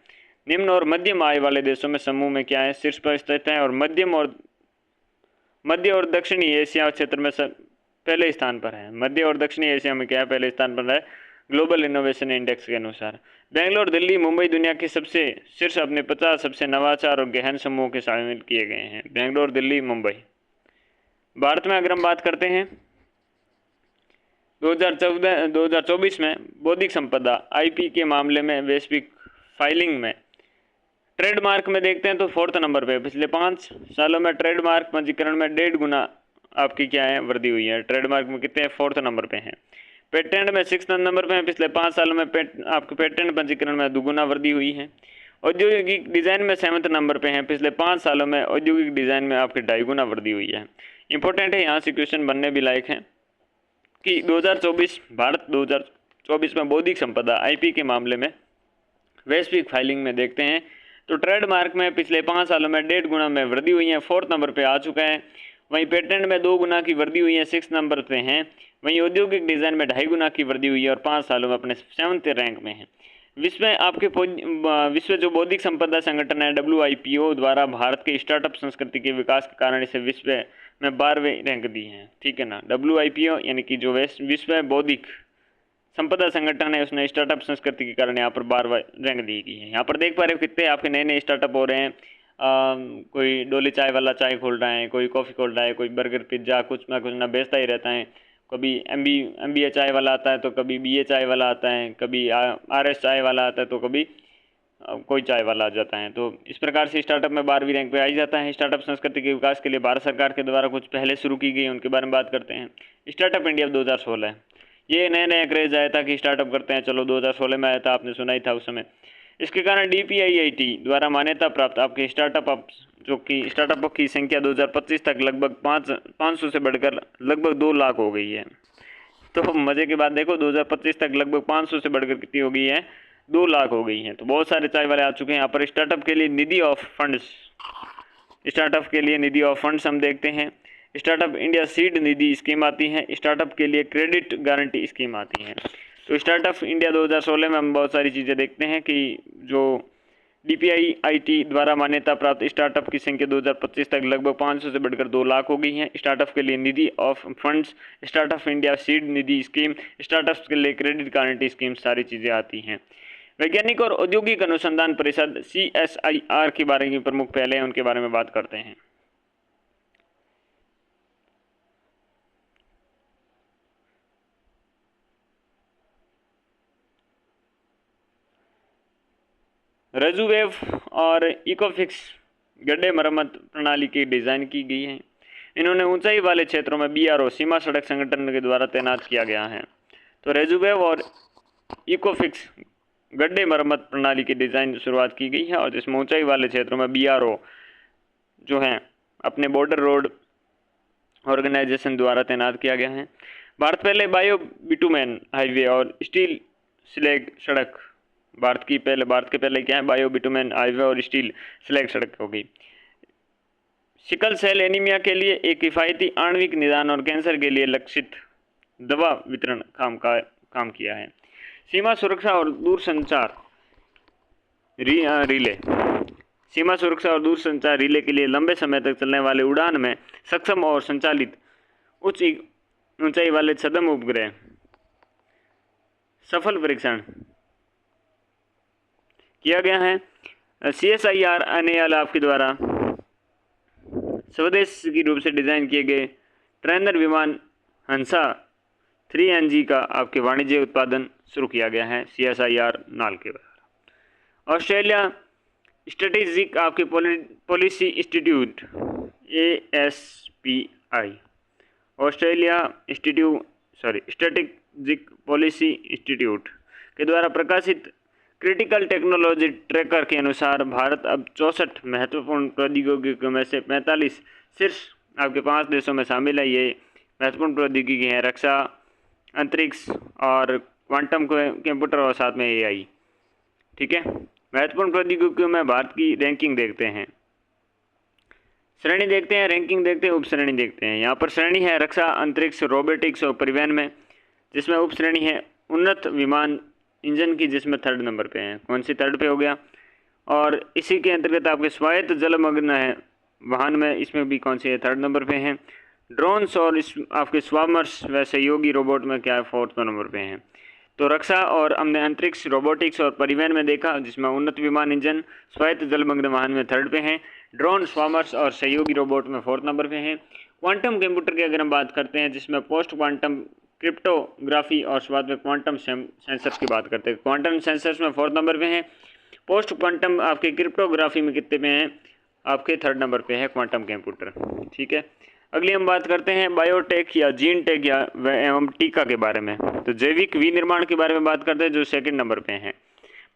निम्न और मध्यम आय वाले देशों में समूह में क्या है, शीर्ष पर स्थित है। और मध्य और दक्षिणी एशिया क्षेत्र में पहले स्थान पर है। मध्य और दक्षिणी एशिया में क्या है, पहले स्थान पर है ग्लोबल इनोवेशन इंडेक्स के अनुसार। बेंगलोर, दिल्ली, मुंबई दुनिया के सबसे शीर्ष अपने 50 सबसे नवाचार और गहन समूह के शामिल किए गए हैं। बेंगलोर, दिल्ली, मुंबई। भारत में अगर हम बात करते हैं 2024 में बौद्धिक संपदा IP के मामले में वैश्विक फाइलिंग में ट्रेडमार्क में देखते हैं तो 4th नंबर पे। पिछले 5 सालों में ट्रेडमार्क पंजीकरण में 1.5 गुना आपकी क्या है, वृद्धि हुई है। ट्रेडमार्क में कितने हैं, 4th नंबर पे हैं। पेटेंट में 6th नंबर पे हैं। पिछले 5 सालों में आपके पेटेंट पंजीकरण में 2 गुना वृद्धि हुई है। औद्योगिक डिज़ाइन में 7th नंबर पे हैं। पिछले 5 सालों में औद्योगिक डिज़ाइन में आपके 2.5 गुना वृद्धि हुई है। इंपॉर्टेंट है, यहाँ से क्वेश्चन बनने भी लायक है कि 2024 भारत 2024 में बौद्धिक संपदा IP के मामले में वैश्विक फाइलिंग में देखते हैं तो ट्रेडमार्क में पिछले 5 सालों में 1.5 गुना में वृद्धि हुई है, 4th नंबर पे आ चुका है। वहीं पेटेंट में 2 गुना की वृद्धि हुई है, 6th नंबर पे हैं। वहीं औद्योगिक डिज़ाइन में 2.5 गुना की वृद्धि हुई है और 5 सालों में अपने 7th रैंक में है। विश्व जो बौद्धिक संपदा संगठन है WIPO द्वारा भारत के स्टार्टअप संस्कृति के विकास के कारण इसे विश्व में 12वें रैंक दी है। ठीक है ना, WIPO यानी कि जो विश्व बौद्धिक संपदा संगठन है, उसने स्टार्टअप संस्कृति के कारण यहाँ पर 12वां रैंक दी गई है। यहाँ पर देख पा रहे हो कितने आपके नए नए स्टार्टअप हो रहे हैं। कोई डोली चाय वाला चाय खोल रहा है, कोई कॉफ़ी खोल रहा है, कोई बर्गर पिज्ज़ा कुछ ना बेचता ही रहता है। कभी MBA चाय वाला आता है तो कभी BA चाय वाला आता है, कभी RS चाय वाला आता है तो कभी कोई चाय वाला आ जाता है। तो इस प्रकार से स्टार्टअप में 12वीं रैंक पे आ ही जाता है। स्टार्टअप संस्कृति के विकास के लिए भारत सरकार के द्वारा कुछ पहले शुरू की गई, उनके बारे में बात करते हैं। स्टार्टअप इंडिया 2016, ये नया नया क्रेज आया था कि स्टार्टअप करते हैं, चलो 2016 में आया था, आपने सुना ही था उस समय। इसके कारण DPIIT द्वारा मान्यता प्राप्त आपके स्टार्टअप जो कि स्टार्टअप की संख्या 2025 तक लगभग 500 से बढ़कर लगभग 2 लाख हो गई है। तो मज़े की बात देखो, 2025 तक लगभग 500 से बढ़कर कितनी हो गई है, 2 लाख हो गई है। तो बहुत सारे चाय वाले आ चुके हैं यहाँ पर। स्टार्टअप के लिए निधि ऑफ फंड्स हम देखते हैं। स्टार्टअप इंडिया सीड निधि स्कीम आती है। स्टार्टअप के लिए क्रेडिट गारंटी स्कीम आती है। तो स्टार्टअप इंडिया 2016 में हम बहुत सारी चीज़ें देखते हैं कि जो DPIIT द्वारा मान्यता प्राप्त स्टार्टअप की संख्या 2025 तक लगभग 500 से बढ़कर 2 लाख हो गई है। स्टार्टअप के लिए निधि of funds, startup India seed निधि स्कीम, स्टार्टअप्स के लिए क्रेडिट गारंटी स्कीम, सारी चीज़ें आती हैं। वैज्ञानिक और औद्योगिक अनुसंधान परिषद CSIR के बारे में प्रमुख पहले हैं, उनके बारे में बात करते हैं। रेजुवेव और इकोफिक्स गड्ढे मरम्मत प्रणाली की डिज़ाइन की गई है। इन्होंने ऊंचाई वाले क्षेत्रों में BRO सीमा सड़क संगठन के द्वारा तैनात किया गया है। तो रेजुवेव और इकोफिक्स गड्ढे मरम्मत प्रणाली की डिज़ाइन शुरुआत की गई है और जिसमें ऊंचाई वाले क्षेत्रों में BRO जो है अपने बॉर्डर रोड ऑर्गेनाइजेशन द्वारा तैनात किया गया है। भारत पहले बायो बिटुमेन हाईवे और स्टील स्लैग सड़क भारत के पहले क्या है, बायो बिटुमेन हाईवे और स्टील स्लैग सड़क होगी। सिकल सेल एनीमिया के लिए एक किफ़ायती आणविक निदान और कैंसर के लिए लक्षित दवा वितरण काम किया है। सीमा सुरक्षा और दूरसंचार रिले, सीमा सुरक्षा और दूरसंचार रिले के लिए लंबे समय तक चलने वाले उड़ान में सक्षम और संचालित उच्च ऊंचाई वाले छद्म उपग्रह सफल परीक्षण किया गया है। CSIR NAL आपके द्वारा स्वदेशी रूप से डिज़ाइन किए गए ट्रेनर विमान हंसा 3NG का आपके वाणिज्य उत्पादन शुरू किया गया है CSIR नाल के द्वारा। ऑस्ट्रेलिया स्ट्रेटेजिक आपके policy institute ASPI, Australia strategic policy institute के द्वारा प्रकाशित क्रिटिकल टेक्नोलॉजी ट्रैकर के अनुसार भारत अब 64 महत्वपूर्ण प्रौद्योगिकियों में से 45 शीर्ष आपके 5 देशों में शामिल है। ये महत्वपूर्ण प्रौद्योगिकी हैं रक्षा, अंतरिक्ष और क्वांटम कंप्यूटर और साथ में एआई। ठीक है, महत्वपूर्ण प्रौद्योगिकियों में भारत की रैंकिंग देखते हैं, श्रेणी देखते हैं, रैंकिंग देखते हैं, उप श्रेणी देखते हैं। यहाँ पर श्रेणी है रक्षा, अंतरिक्ष, रोबोटिक्स और परिवहन में, जिसमें उप श्रेणी है उन्नत विमान इंजन की, जिसमें 3rd नंबर पे है। कौन सी 3rd पे हो गया? और इसी के अंतर्गत आपके स्वायत्त जलमग्न है वाहन में, इसमें भी कौन सी है? 3rd नंबर पे हैं। ड्रोन्स और इस आपके स्वामर्श व सहयोगी रोबोट में क्या है? 4th नंबर पे हैं। तो रक्षा और हमने अंतरिक्ष, रोबोटिक्स और परिवहन में देखा, जिसमें उन्नत विमान इंजन, स्वायत्त जलमग्न वाहन में 3rd पे हैं, ड्रोन, स्वामर्श और सहयोगी रोबोट में 4th नंबर पे हैं। क्वांटम कंप्यूटर की अगर हम बात करते हैं, जिसमें पोस्ट क्वांटम क्रिप्टोग्राफी और बाद में क्वांटम सेंसर्स की बात करते हैं, क्वांटम सेंसर्स में 4th नंबर पे हैं। पोस्ट क्वांटम आपके क्रिप्टोग्राफी में कितने पे हैं? आपके 3rd नंबर पे है क्वांटम कंप्यूटर। ठीक है, अगली हम बात करते हैं बायोटेक या जीन टेक या एवं टीका के बारे में। तो जैविक विनिर्माण के बारे में बात करते हैं, जो 2nd नंबर पे हैं।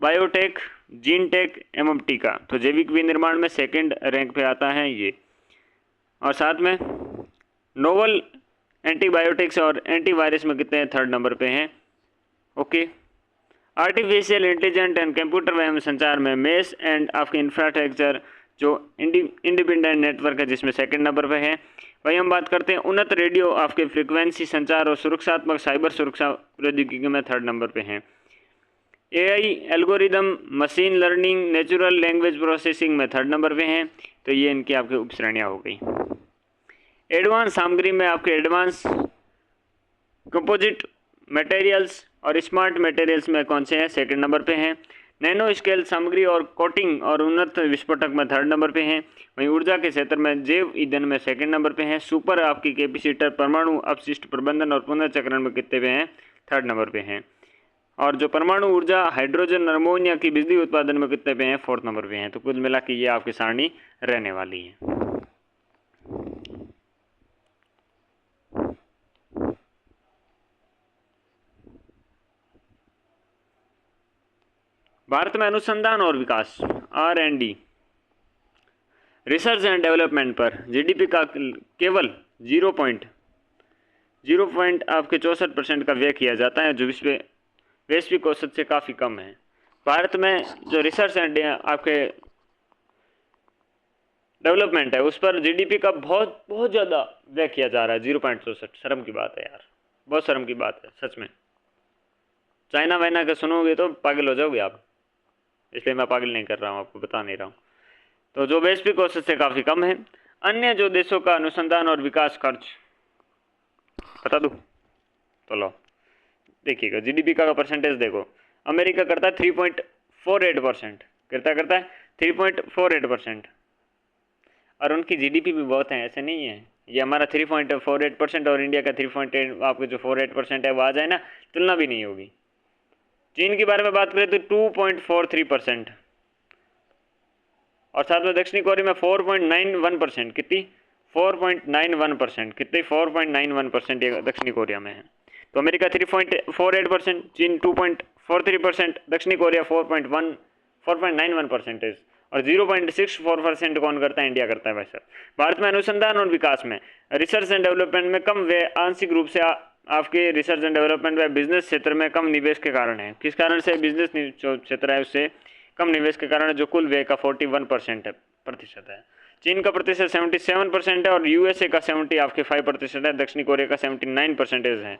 बायोटेक, जीन टेक एवं टीका, तो जैविक विनिर्माण में 2nd रैंक पे आता है ये। और साथ में नोवल एंटीबायोटिक्स और एंटीवायरस में कितने हैं? 3rd नंबर पे हैं। Okay, artificial intelligent and computer एवं संचार में मेस एंड आपके इंफ्रास्ट्रक्चर जो इंडिपेंडेंट नेटवर्क है, जिसमें 2nd नंबर पे है। वही हम बात करते हैं उन्नत रेडियो आपके फ्रीक्वेंसी संचार और सुरक्षात्मक साइबर सुरक्षा प्रौद्योगिकी में 3rd नंबर पे हैं। AI, algorithm, machine learning, natural language processing में 3rd नंबर पे हैं। तो ये इनकी आपकी उप श्रेणियाँ हो गई। एडवांस सामग्री में आपके एडवांस कंपोजिट मटेरियल्स और स्मार्ट मटेरियल्स में कौन से हैं? 2nd नंबर पे हैं। नैनो स्केल सामग्री और कोटिंग और उन्नत विस्फोटक में 3rd नंबर पे हैं। वहीं ऊर्जा के क्षेत्र में जैव ईंधन में 2nd नंबर पे हैं। सुपर आपकी कैपेसिटर, परमाणु अपशिष्ट प्रबंधन और पुनर्चक्रण में कितने पे हैं? 3rd नंबर पे हैं। और जो परमाणु ऊर्जा, हाइड्रोजन, अमोनिया की बिजली उत्पादन में कितने पे हैं? 4th नंबर पे हैं। तो कुल मिला के ये आपकी सारणी रहने वाली है। भारत में अनुसंधान और विकास R&D, रिसर्च एंड डेवलपमेंट पर जीडीपी का केवल 0.0 आपके 64% का व्यय किया जाता है, जो वैश्विक औसत से काफ़ी कम है। भारत में जो रिसर्च एंड आपके डेवलपमेंट है, उस पर जीडीपी का बहुत बहुत ज़्यादा व्यय किया जा रहा है, 0.64। शर्म की बात है यार, बहुत शर्म की बात है सच में। चाइना वाइना का सुनोगे तो पागल हो जाओगे आप, इसलिए मैं पागल नहीं कर रहा हूँ, आपको बता नहीं रहा हूँ। तो जो वैश्विक औसत से काफ़ी कम है। अन्य जो देशों का अनुसंधान और विकास खर्च बता दूँ तो लो देखिएगा, जीडीपी का परसेंटेज देखो। अमेरिका करता है 3.48%, करता है 3.48%। और उनकी जीडीपी भी बहुत है, ऐसे नहीं है। ये हमारा 3.48% और इंडिया का 3.8 आपके जो 48% है वो आ जाए ना, तुलना भी नहीं होगी। चीन के बारे में बात करें तो 2.43%, और साथ में दक्षिणी कोरिया में 4.91%। कितनी? 4.91%। कितनी? 4.91% ये दक्षिणी कोरिया में है। तो अमेरिका 3.48%, चीन 2.43%, दक्षिणी कोरिया 4.91%, और 0.64% कौन करता है? इंडिया करता है भाई साहब। भारत में अनुसंधान और विकास में, रिसर्च एंड डेवलपमेंट में कम व्यय आंशिक रूप से आपके रिसर्च एंड डेवलपमेंट व बिजनेस क्षेत्र में कम निवेश के कारण है। किस कारण से? बिजनेस जो क्षेत्र है उससे कम निवेश के कारण, जो कुल व्यय का 41% प्रतिशत है। चीन का प्रतिशत 77% है, और यूएसए का 70 आपके 5% है, दक्षिणी कोरिया का 79% है।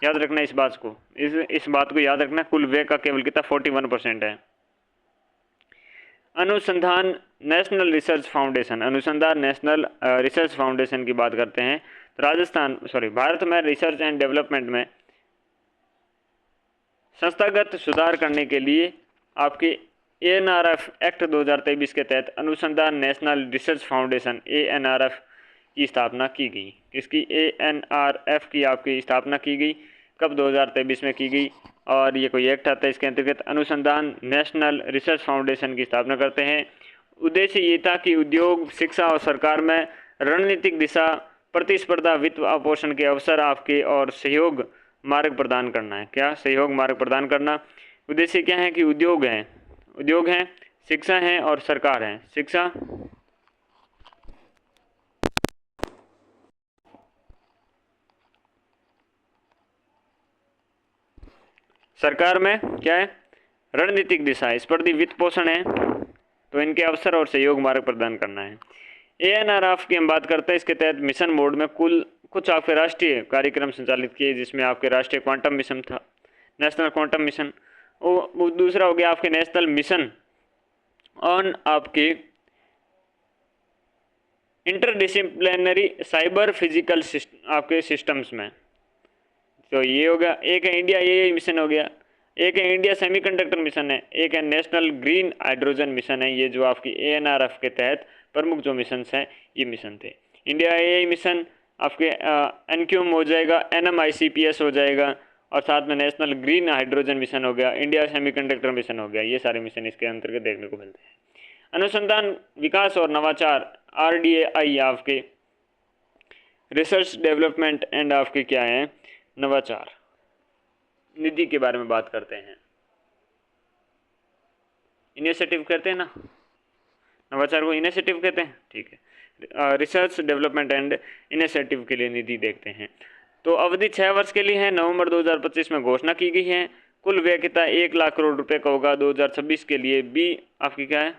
याद रखना इस बात को, इस बात को याद रखना, कुल व्यय का केवल कितना? 41% है। अनुसंधान नेशनल रिसर्च फाउंडेशन, अनुसंधान नेशनल रिसर्च फाउंडेशन की बात करते हैं तो भारत में रिसर्च एंड डेवलपमेंट में संस्थागत सुधार करने के लिए आपके ANRF एक्ट 2023 के तहत अनुसंधान नेशनल रिसर्च फाउंडेशन ANRF की स्थापना की गई। किसकी? ANRF की आपकी स्थापना की गई कब? 2023 में की गई। और ये कोई एक्ट आता है, इसके अंतर्गत अनुसंधान नेशनल रिसर्च फाउंडेशन की स्थापना करते हैं। उद्देश्य ये था कि उद्योग, शिक्षा और सरकार में रणनीतिक दिशा, प्रतिस्पर्धा, वित्त पोषण के अवसर आपके और सहयोग मार्ग प्रदान करना है। क्या? सहयोग मार्ग प्रदान करना। उद्देश्य क्या है कि उद्योग हैं, शिक्षा है और सरकार है। शिक्षा, सरकार में क्या है, रणनीतिक दिशा, स्पर्धी वित्त पोषण है, तो इनके अवसर और सहयोग मार्ग प्रदान करना है। ANRF की हम बात करते हैं, इसके तहत मिशन मोड में कुल कुछ आपके राष्ट्रीय कार्यक्रम संचालित किए, जिसमें आपके राष्ट्रीय क्वांटम मिशन था, नेशनल क्वांटम मिशन, वो दूसरा हो गया आपके नेशनल मिशन ऑन आपके इंटरडिसिप्लिनरी साइबर फिजिकल आपके सिस्टम्स में, तो ये हो गया। एक है इंडिया AI मिशन हो गया, एक है इंडिया सेमीकंडक्टर मिशन है, एक है नेशनल ग्रीन हाइड्रोजन मिशन है। ये जो आपकी ANRF के तहत प्रमुख जो मिशंस हैं ये मिशन थे। इंडिया AI मिशन आपके NQM हो जाएगा, NMICPS हो जाएगा, और साथ में नेशनल ग्रीन हाइड्रोजन मिशन हो गया, इंडिया सेमीकंडक्टर मिशन हो गया। ये सारे मिशन इसके अंतर्गत देखने को मिलते हैं। अनुसंधान विकास और नवाचार RDAI आपके रिसर्च डेवलपमेंट एंड आपके क्या है, नवाचार निधि के बारे में बात करते हैं। इनिशिएटिव कहते हैं ना, नवाचार को इनिशिएटिव कहते हैं, ठीक है। रिसर्च डेवलपमेंट एंड इनिशिएटिव के लिए निधि देखते हैं। तो अवधि 6 वर्ष के लिए है, नवंबर 2025 में घोषणा की गई है। कुल व्यय कितना 1 लाख करोड़ रुपए का होगा। 2026 के लिए आपकी क्या है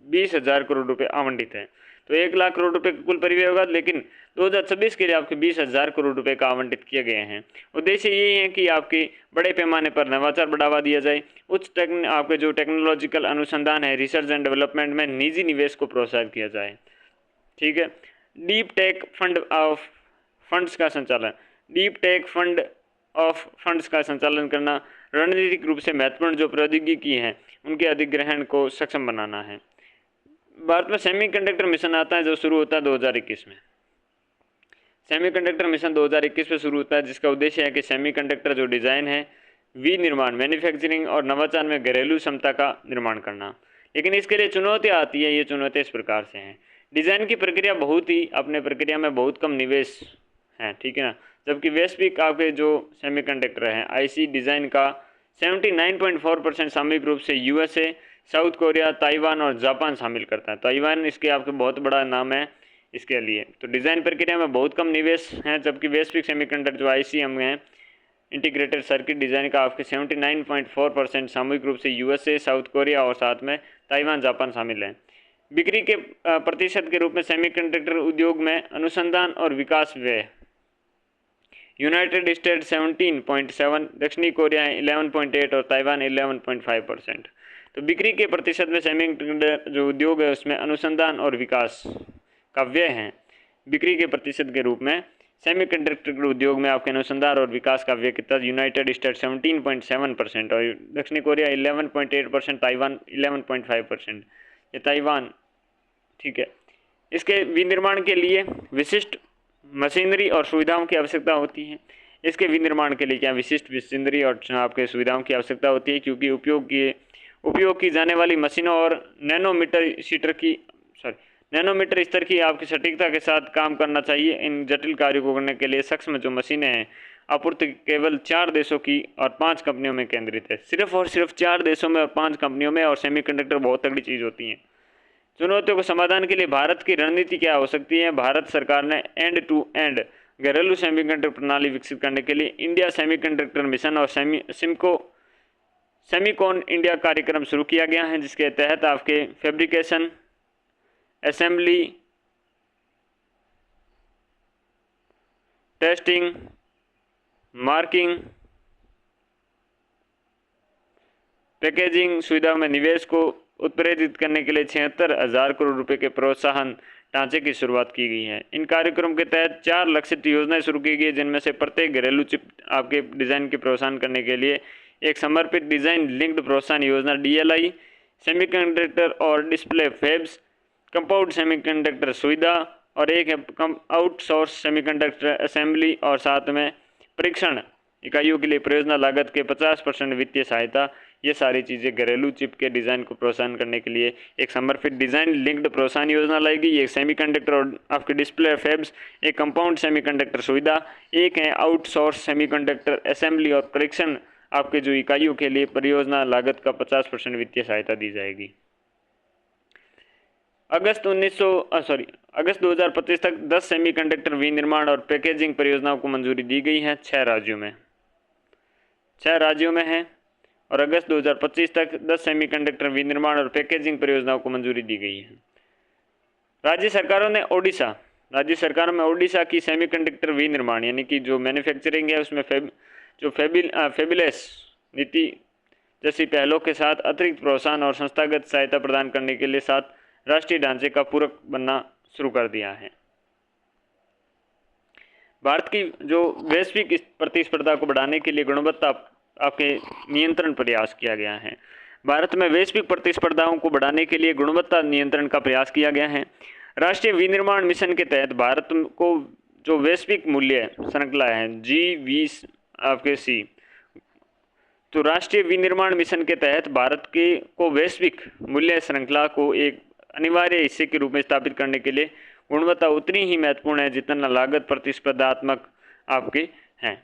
20,000 करोड़ रुपए आवंटित है। तो 1 लाख करोड़ रुपए का कुल परिव्यय होगा, लेकिन 2026 के लिए आपके 20,000 करोड़ रुपए का आवंटित किए गए हैं। उद्देश्य यही है कि आपके बड़े पैमाने पर नवाचार बढ़ावा दिया जाए, आपके जो टेक्नोलॉजिकल अनुसंधान है, रिसर्च एंड डेवलपमेंट में निजी निवेश को प्रोत्साहित किया जाए, ठीक है। Deep tech fund of funds का संचालन, deep tech fund of funds का संचालन करना, रणनीतिक रूप से महत्वपूर्ण जो प्रौद्योगिकी हैं उनके अधिग्रहण को सक्षम बनाना है। भारत में सेमीकंडक्टर मिशन आता है जो शुरू होता है 2021 में। सेमीकंडक्टर मिशन 2021 में शुरू होता है, जिसका उद्देश्य है कि सेमीकंडक्टर जो डिज़ाइन है, विनिर्माण, मैन्युफैक्चरिंग और नवाचार में घरेलू क्षमता का निर्माण करना। लेकिन इसके लिए चुनौतियाँ आती है। ये चुनौतियाँ इस प्रकार से हैं। डिज़ाइन की प्रक्रिया बहुत ही अपने प्रक्रिया में बहुत कम निवेश है, ठीक है ना। जबकि वैश्विक आपके जो सेमीकंडक्टर हैं IC डिज़ाइन का 79.4% सामूहिक रूप से USA, साउथ कोरिया, ताइवान और जापान शामिल करता है। ताइवान इसके आपके बहुत बड़ा नाम है इसके लिए। तो डिज़ाइन प्रक्रिया में बहुत कम निवेश है, जबकि वैश्विक सेमीकंडक्टर जो ICM हैं, इंटीग्रेटेड सर्किट डिज़ाइन का आपके 79.4% सामूहिक रूप से USA, साउथ कोरिया और साथ में ताइवान, जापान शामिल हैं। बिक्री के प्रतिशत के रूप में सेमीकंडक्टर उद्योग में अनुसंधान और विकास व्यय यूनाइटेड स्टेट्स 17.7, दक्षिणी कोरिया 11.8 और ताइवान 11.5%। तो बिक्री के प्रतिशत में सेमीकंडक्टर जो उद्योग है उसमें अनुसंधान और विकास का व्यय है। बिक्री के प्रतिशत के रूप में सेमीकंडक्टर उद्योग में आपके अनुसंधान और विकास का व्यय कितना, यूनाइटेड स्टेट्स 17.7% और दक्षिणी कोरिया 11.8%, ताइवान 11.5%। ये ताइवान, ठीक है। इसके विनिर्माण के लिए विशिष्ट मशीनरी और सुविधाओं की आवश्यकता होती है। इसके विनिर्माण के लिए क्या विशिष्ट मशीनरी और आपके सुविधाओं की आवश्यकता होती है, क्योंकि उपयोग की जाने वाली मशीनों और नैनोमीटर स्तर की आपकी सटीकता के साथ काम करना चाहिए। इन जटिल कार्यों को करने के लिए सक्षम जो मशीनें हैं आपूर्ति केवल 4 देशों की और 5 कंपनियों में केंद्रित है। सिर्फ और सिर्फ 4 देशों में और 5 कंपनियों में। और सेमीकंडक्टर बहुत तगड़ी चीज़ होती हैं। चुनौतियों को समाधान के लिए भारत की रणनीति क्या हो सकती है। भारत सरकार ने एंड टू एंड घरेलू सेमीकंडक्टर प्रणाली विकसित करने के लिए इंडिया सेमीकंडक्टर मिशन और सेमीकॉन इंडिया कार्यक्रम शुरू किया गया है, जिसके तहत आपके fabrication, assembly, testing, marking, packaging सुविधाओं में निवेश को उत्प्रेरित करने के लिए 76,000 करोड़ रुपए के प्रोत्साहन ढांचे की शुरुआत की गई है। इन कार्यक्रम के तहत 4 लक्षित योजनाएं शुरू की गई, जिनमें से प्रत्येक घरेलू चिप आपके डिज़ाइन के प्रोत्साहन करने के लिए एक समर्पित डिज़ाइन लिंक्ड प्रोत्साहन योजना DLI, सेमीकंडक्टर और डिस्प्ले फैब्स, कंपाउंड सेमीकंडक्टर सुविधा और एक है आउटसोर्स सेमीकंडक्टर असेंबली और साथ में परीक्षण इकाइयों के लिए परियोजना लागत के 50% वित्तीय सहायता। ये सारी चीज़ें घरेलू चिप के डिज़ाइन को प्रोत्साहन करने के लिए एक समर्पित डिज़ाइन लिंक्ड प्रोत्साहन योजना लाई गई। एक सेमीकंडक्टर और आपके डिस्प्ले फैब्स, एक कंपाउंड सेमीकंडक्टर सुविधा, एक है आउटसोर्स सेमीकंडक्टर असेंबली और परीक्षण आपके जो इकाइयों के लिए परियोजना लागत का 50% वित्तीय सहायता दी जाएगी। अगस्त 2025 तक 10 सेमीकंडक्टर विनिर्माण और पैकेजिंग परियोजनाओं को मंजूरी दी गई है 6 राज्यों में। 6 राज्यों में है और अगस्त 2025 तक 10 सेमीकंडक्टर विनिर्माण और पैकेजिंग परियोजनाओं को मंजूरी दी गई है। राज्य सरकारों में ओडिशा की सेमीकंडक्टर विनिर्माण यानी कि जो मैन्युफैक्चरिंग है उसमें फेबिलेस नीति जैसी पहलों के साथ अतिरिक्त प्रोत्साहन और संस्थागत सहायता प्रदान करने के लिए साथ राष्ट्रीय ढांचे का पूरक बनना शुरू कर दिया है। भारत की जो वैश्विक प्रतिस्पर्धा को बढ़ाने के लिए गुणवत्ता आपके नियंत्रण प्रयास किया गया है। भारत में वैश्विक प्रतिस्पर्धाओं को बढ़ाने के लिए गुणवत्ता नियंत्रण का प्रयास किया गया है। राष्ट्रीय विनिर्माण मिशन के तहत भारत को जो वैश्विक मूल्य श्रृंखला है G20 आपके C, तो राष्ट्रीय विनिर्माण मिशन के तहत भारत के को वैश्विक मूल्य श्रृंखला को एक अनिवार्य हिस्से के रूप में स्थापित करने के लिए गुणवत्ता उतनी ही महत्वपूर्ण है जितना लागत प्रतिस्पर्धात्मक आपके हैं।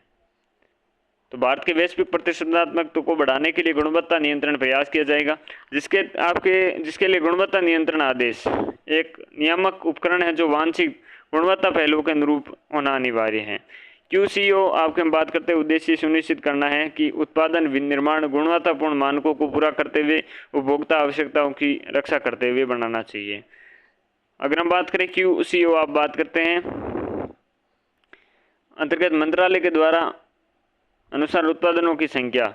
तो भारत के वैश्विक प्रतिस्पर्धात्मकता को बढ़ाने के लिए गुणवत्ता नियंत्रण प्रयास किया जाएगा, जिसके लिए गुणवत्ता नियंत्रण आदेश एक नियामक उपकरण है जो वांछित गुणवत्ता पहलुओं के अनुरूप होना अनिवार्य है। QCO आपके हम बात करते हैं, उद्देश्य सुनिश्चित करना है कि उत्पादन विनिर्माण गुणवत्तापूर्ण मानकों को पूरा करते हुए उपभोक्ता आवश्यकताओं की रक्षा करते हुए बनाना चाहिए। अगर हम बात करें QCO आप बात करते हैं अंतर्गत मंत्रालय के द्वारा अनुसार उत्पादनों की संख्या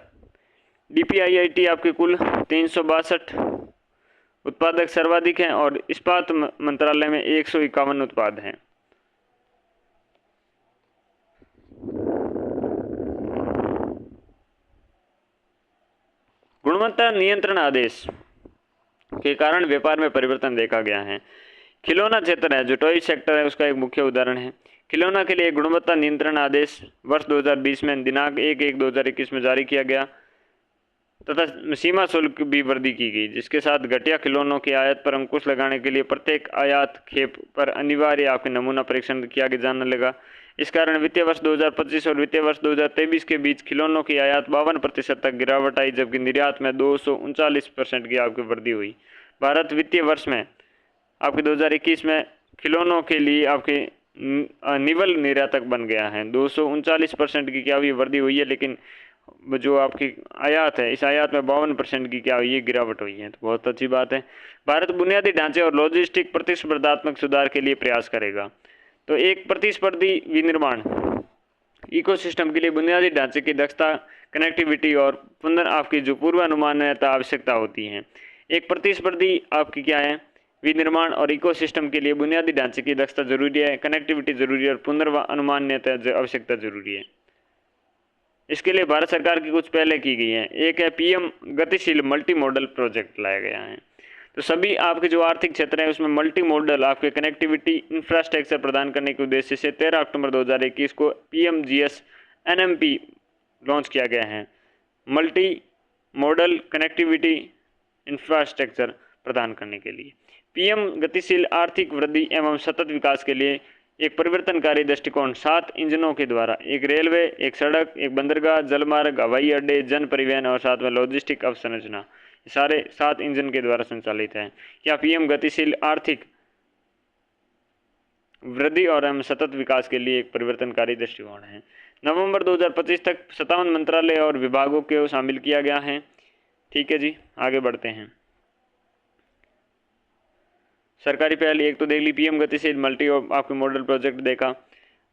DPIIT आपके कुल 362 उत्पादक सर्वाधिक हैं और इस्पात मंत्रालय में 151 उत्पाद हैं। गुणवत्ता नियंत्रण आदेश के कारण व्यापार में परिवर्तन देखा गया है। खिलौना क्षेत्र है जो टॉय सेक्टर है उसका एक मुख्य उदाहरण है। खिलौना के लिए गुणवत्ता नियंत्रण आदेश वर्ष 2020 में दिनांक 1/1/2021 में जारी किया गया तथा सीमा शुल्क भी वृद्धि की गई, जिसके साथ घटिया खिलौनों की आयात पर अंकुश लगाने के लिए प्रत्येक आयात खेप पर अनिवार्य आपके नमूना परीक्षण किया जाने लगा। इस कारण वित्तीय वर्ष 2025 और वित्तीय वर्ष 2023 के बीच खिलौनों की आयात 52% तक गिरावट आई, जबकि निर्यात में 239% की आपकी वृद्धि हुई। भारत वित्तीय वर्ष में आपके 2021 में खिलौनों के लिए आपके निवल निर्यातक बन गया है। 239% की क्या हुई वृद्धि हुई है, लेकिन जो आपकी आयात है इस आयात में 52% की क्या हुई है गिरावट हुई है। तो बहुत अच्छी बात है। भारत बुनियादी ढांचे और लॉजिस्टिक प्रतिस्पर्धात्मक सुधार के लिए प्रयास करेगा। तो एक प्रतिस्पर्धी विनिर्माण इकोसिस्टम के लिए बुनियादी ढांचे की दक्षता, कनेक्टिविटी और आपकी जो पूर्वानुमानता आवश्यकता होती है। एक प्रतिस्पर्धी आपकी क्या है विनिर्माण और इकोसिस्टम के लिए बुनियादी ढांचे की दक्षता जरूरी है, कनेक्टिविटी जरूरी है और पुनर्वानुमान्यता आवश्यकता जरूरी है। इसके लिए भारत सरकार की कुछ पहले की गई है। एक है PM गतिशील मल्टी मॉडल प्रोजेक्ट लाया गया है। तो सभी आपके जो आर्थिक क्षेत्र है उसमें मल्टी मॉडल आपके कनेक्टिविटी इंफ्रास्ट्रक्चर प्रदान करने के उद्देश्य से 13 अक्टूबर 2021 को PMGS NMP लॉन्च किया गया है। मल्टी मॉडल कनेक्टिविटी इंफ्रास्ट्रक्चर प्रदान करने के लिए PM गतिशील आर्थिक वृद्धि एवं सतत विकास के लिए एक परिवर्तनकारी दृष्टिकोण 7 इंजनों के द्वारा, एक रेलवे, एक सड़क, एक बंदरगाह, जलमार्ग, हवाई अड्डे, जन परिवहन और साथ में लॉजिस्टिक अवसंरचना, सारे 7 इंजन के द्वारा संचालित है। क्या PM गतिशील आर्थिक वृद्धि और एवं सतत विकास के लिए एक परिवर्तनकारी दृष्टिकोण है। नवंबर 2025 तक 57 मंत्रालय और विभागों को शामिल किया गया है। ठीक है जी, आगे बढ़ते हैं। सरकारी पहल एक तो देख ली PM गतिशील मल्टी और आपके मॉडल प्रोजेक्ट देखा।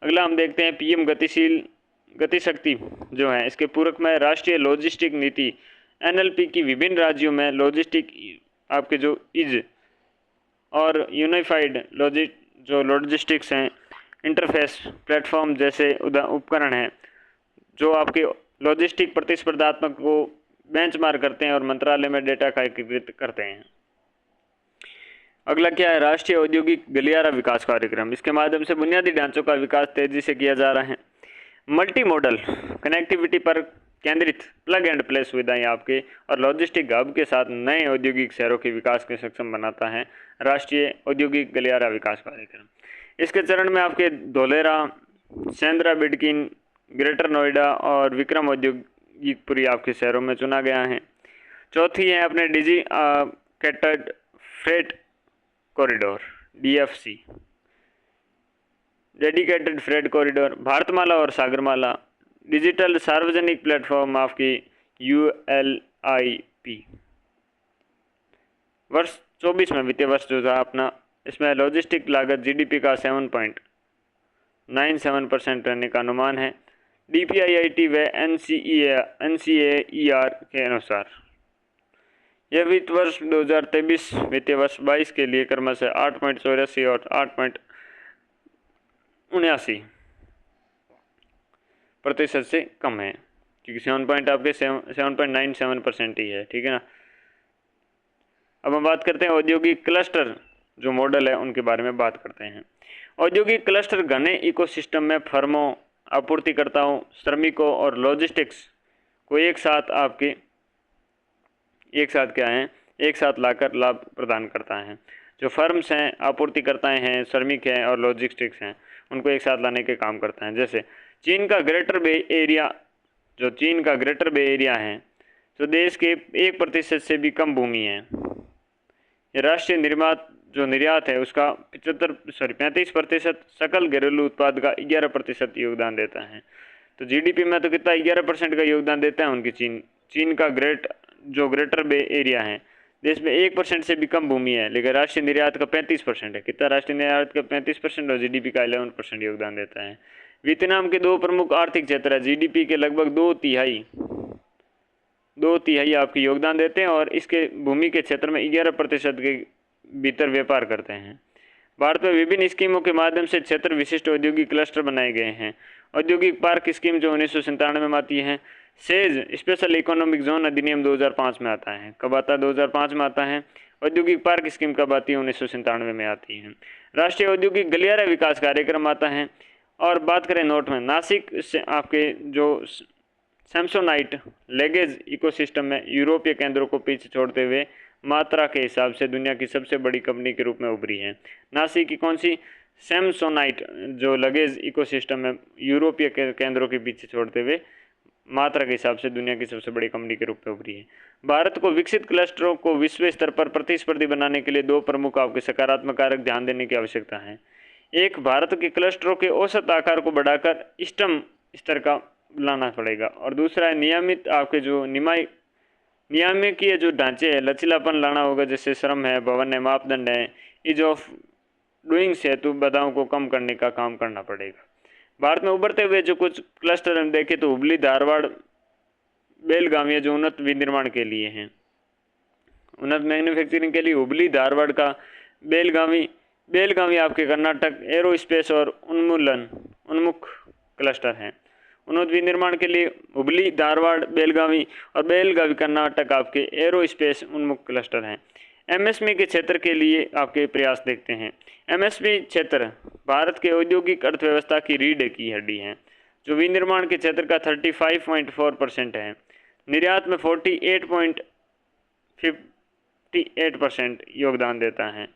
अगला हम देखते हैं PM गतिशील गतिशक्ति जो है इसके पूरक में राष्ट्रीय लॉजिस्टिक नीति NLP की विभिन्न राज्यों में लॉजिस्टिक आपके जो इज और यूनिफाइड लॉजिस्टिक्स हैं इंटरफेस प्लेटफॉर्म जैसे उपकरण हैं जो आपके लॉजिस्टिक प्रतिस्पर्धात्मक को बेंचमार्क करते हैं और मंत्रालय में डेटा का एकीकृत करते हैं। अगला क्या है राष्ट्रीय औद्योगिक गलियारा विकास कार्यक्रम। इसके माध्यम से बुनियादी ढांचों का विकास तेजी से किया जा रहा है। मल्टी मॉडल कनेक्टिविटी पर केंद्रित प्लग एंड प्ले सुविधाएं आपके और लॉजिस्टिक हब के साथ नए औद्योगिक शहरों के विकास के सक्षम बनाता है राष्ट्रीय औद्योगिक गलियारा विकास कार्यक्रम। इसके चरण में आपके धोलेरा, सेंद्रा, बिडकिन, ग्रेटर नोएडा और विक्रम औद्योगिकपुरी आपके शहरों में चुना गया है। चौथी है अपने dedicated freight corridor DFC, dedicated freight corridor, Bharatmala और सागरमाला, डिजिटल सार्वजनिक प्लेटफॉर्म आपकी ULIP। वर्ष 24 में वित्तीय वर्ष जो था अपना, इसमें लॉजिस्टिक लागत GDP का 7.97% रहने का अनुमान है DPIIT व NCAER के अनुसार। यह वित्त वर्ष 2023 वित्तीय वर्ष 22 के लिए क्रमशः 8.84 और 8.79% से कम है, क्योंकि 7.97% ही है, ठीक है ना। अब हम बात करते हैं औद्योगिक क्लस्टर जो मॉडल है उनके बारे में बात करते हैं। औद्योगिक क्लस्टर घने इकोसिस्टम में फर्मों, आपूर्तिकर्ताओं, श्रमिकों और लॉजिस्टिक्स को एक साथ लाकर लाभ प्रदान करता है। जो फर्म्स हैं, आपूर्तिकर्ताएं हैं, श्रमिक हैं और लॉजिस्टिक्स हैं, उनको एक साथ लाने के काम करता है। जैसे चीन का ग्रेटर बे एरिया है, जो देश के 1% से भी कम भूमि है। राष्ट्रीय निर्यात है उसका 35% सकल घरेलू उत्पाद का 11% योगदान देता है। तो GDP में तो कितना 11% का योगदान देता है उनकी चीन का ग्रेटर बे एरिया है, देश में 1% से भी कम भूमि है, लेकिन राष्ट्रीय निर्यात का 35% है। कितना राष्ट्रीय निर्यात का 35% और GDP का 11% योगदान देता है। वियतनाम के 2 प्रमुख आर्थिक क्षेत्र है, GDP के लगभग 2/3 आपके योगदान देते हैं और इसके भूमि के क्षेत्र में 11% के भीतर व्यापार करते हैं। भारत में विभिन्न स्कीमों के माध्यम से क्षेत्र विशिष्ट औद्योगिक क्लस्टर बनाए गए हैं। औद्योगिक पार्क स्कीम जो 1997 में आती है, सेज स्पेशल इकोनॉमिक जोन अधिनियम 2005 में आता है। कब आता है? 2005 में आता है। औद्योगिक पार्क स्कीम कब आती है? 1997 में आती है। राष्ट्रीय औद्योगिक गलियारा विकास कार्यक्रम आता है। और बात करें नोट में, नासिक से आपके जो सैमसोनाइट लेगेज इकोसिस्टम में यूरोपीय केंद्रों को पीछे छोड़ते हुए मात्रा के हिसाब से दुनिया की सबसे बड़ी कंपनी के रूप में उभरी है। नासिक की कौन सी? सैमसोनाइट, जो लगेज इकोसिस्टम में यूरोपीय केंद्रों के पीछे छोड़ते हुए मात्रा के हिसाब से दुनिया की सबसे बड़ी कंपनी के रूप में उभरी है। भारत को विकसित क्लस्टरों को विश्व स्तर पर प्रतिस्पर्धी बनाने के लिए 2 प्रमुख आपके सकारात्मक कारक ध्यान देने की आवश्यकता है। एक, भारत के क्लस्टरों के औसत आकार को बढ़ाकर इष्टतम स्तर का लाना पड़ेगा, और दूसरा है नियमित आपके जो नियामकीय जो ढांचे है, लचीलापन लाना होगा, जैसे श्रम है, भवन है, मापदंड है, ईज ऑफ डूइंग्स हेतु बाधाओं को कम करने का काम करना पड़ेगा। भारत में उभरते हुए जो कुछ क्लस्टर हम देखें तो हुबली, धारवाड़, बेलगावी जो उन्नत विनिर्माण के लिए हैं, उन्नत मैन्युफैक्चरिंग के लिए हुबली, धारवाड़ का बेलगावी आपके कर्नाटक एरोस्पेस और उन्मुख क्लस्टर हैं। उन्नत विनिर्माण के लिए हुबली, धारवाड़, बेलगावी और बेलगावी कर्नाटक आपके एरोस्पेस उन्मुख क्लस्टर हैं। MSME के क्षेत्र के लिए आपके प्रयास देखते हैं। MSME क्षेत्र भारत के औद्योगिक अर्थव्यवस्था की रीढ़ की हड्डी है, जो विनिर्माण के क्षेत्र का 35.4% है। निर्यात में 48.58% योगदान देता है।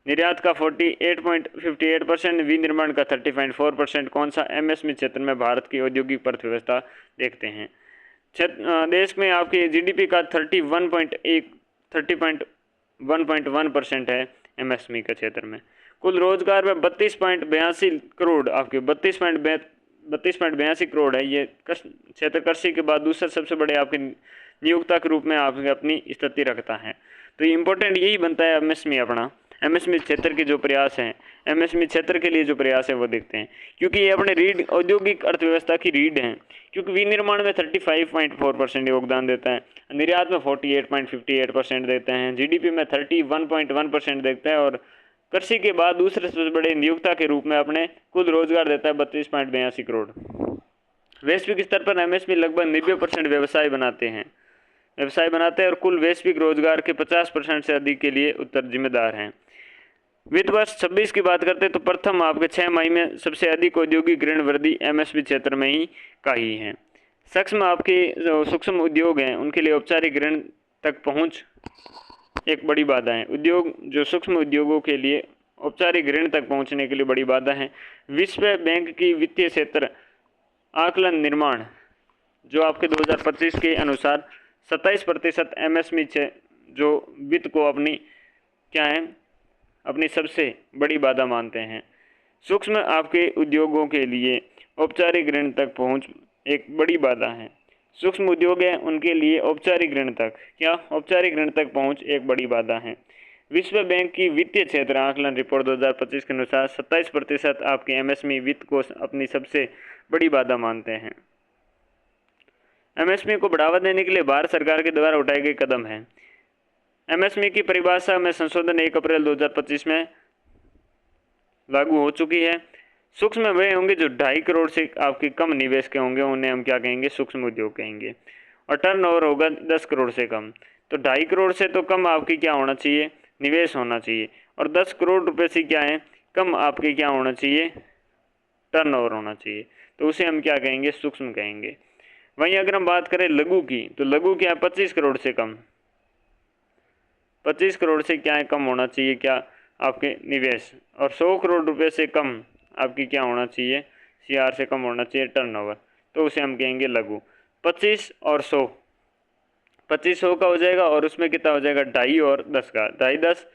निर्यात का 48.58%, विनिर्माण का 30.4%। कौन सा? MSME क्षेत्र में भारत की औद्योगिक अर्थव्यवस्था देखते हैं। देश में आपके GDP का 30.1% है MSME के क्षेत्र में। कुल रोजगार में 32.82 करोड़ आपके 32.82 करोड़ है। ये क्षेत्र कृषि के बाद दूसरा सबसे बड़े आपके नियोक्ता के रूप में आपके अपनी स्थिति रखता है। तो इम्पोर्टेंट यही बनता है MSME अपना। MSME क्षेत्र के जो प्रयास हैं, MSME क्षेत्र के लिए जो प्रयास है वो देखते हैं, क्योंकि ये अपने रीढ़ औद्योगिक अर्थव्यवस्था की रीढ़ हैं। क्योंकि विनिर्माण में 35.4% योगदान देता है, निर्यात में 48.58% देते हैं, GDP में 31.1% देता है, और कृषि के बाद दूसरे सबसे बड़े नियोक्ता के रूप में अपने कुल रोजगार देता है 32.82 करोड़। वैश्विक स्तर पर MSME लगभग 90% व्यवसाय बनाते हैं और कुल वैश्विक रोजगार के 50% से अधिक के लिए उत्तर जिम्मेदार हैं। वित्त वर्ष 26 की बात करते हैं तो प्रथम आपके 6 मई में सबसे अधिक औद्योगिक ऋण वृद्धि MSME क्षेत्र में ही का ही है। सूक्ष्म उद्योग हैं उनके लिए औपचारिक ऋण तक पहुंच एक बड़ी बाधा है। सूक्ष्म उद्योगों के लिए औपचारिक ऋण तक पहुंचने के लिए बड़ी बाधा है। विश्व बैंक की वित्तीय क्षेत्र आकलन निर्माण जो आपके 2025 के अनुसार 27% MSME जो वित्त को अपनी सबसे बड़ी बाधा मानते हैं। सूक्ष्म आपके उद्योगों के लिए औपचारिक ऋण तक पहुंच एक बड़ी बाधा है। सूक्ष्म उद्योग है उनके लिए औपचारिक ऋण तक, क्या औपचारिक ऋण तक पहुंच एक बड़ी बाधा है। विश्व बैंक की वित्तीय क्षेत्र आकलन रिपोर्ट 2025 के अनुसार 27% आपके एमएसएमई वित्त को अपनी सबसे बड़ी बाधा मानते हैं। एमएसएमई को बढ़ावा देने के लिए भारत सरकार के द्वारा उठाए गए कदम हैं। एमएसएमई की परिभाषा में संशोधन 1 अप्रैल 2025 में लागू हो चुकी है। सूक्ष्म वे होंगे जो 2.5 करोड़ से आपके कम निवेश के होंगे, उन्हें हम क्या कहेंगे, सूक्ष्म उद्योग कहेंगे। और टर्नओवर होगा 10 करोड़ से कम, तो 2.5 करोड़ से तो कम आपकी क्या होना चाहिए, निवेश होना चाहिए। और 10 करोड़ रुपए से क्या है, कम आपके क्या होना चाहिए, टर्नओवर होना चाहिए, तो उसे हम क्या कहेंगे, सूक्ष्म कहेंगे। वहीं अगर हम बात करें लघु की, तो लघु क्या है, 25 करोड़ से कम, 25 करोड़ से क्या है, कम होना चाहिए क्या आपके निवेश। और 100 करोड़ रुपए से कम आपकी क्या होना चाहिए, सीआर से कम होना चाहिए टर्नओवर, तो उसे हम कहेंगे लघु। 25 और 100, 25 100 का हो जाएगा और उसमें कितना हो जाएगा, 2.5 और 10 का, 2.5 10,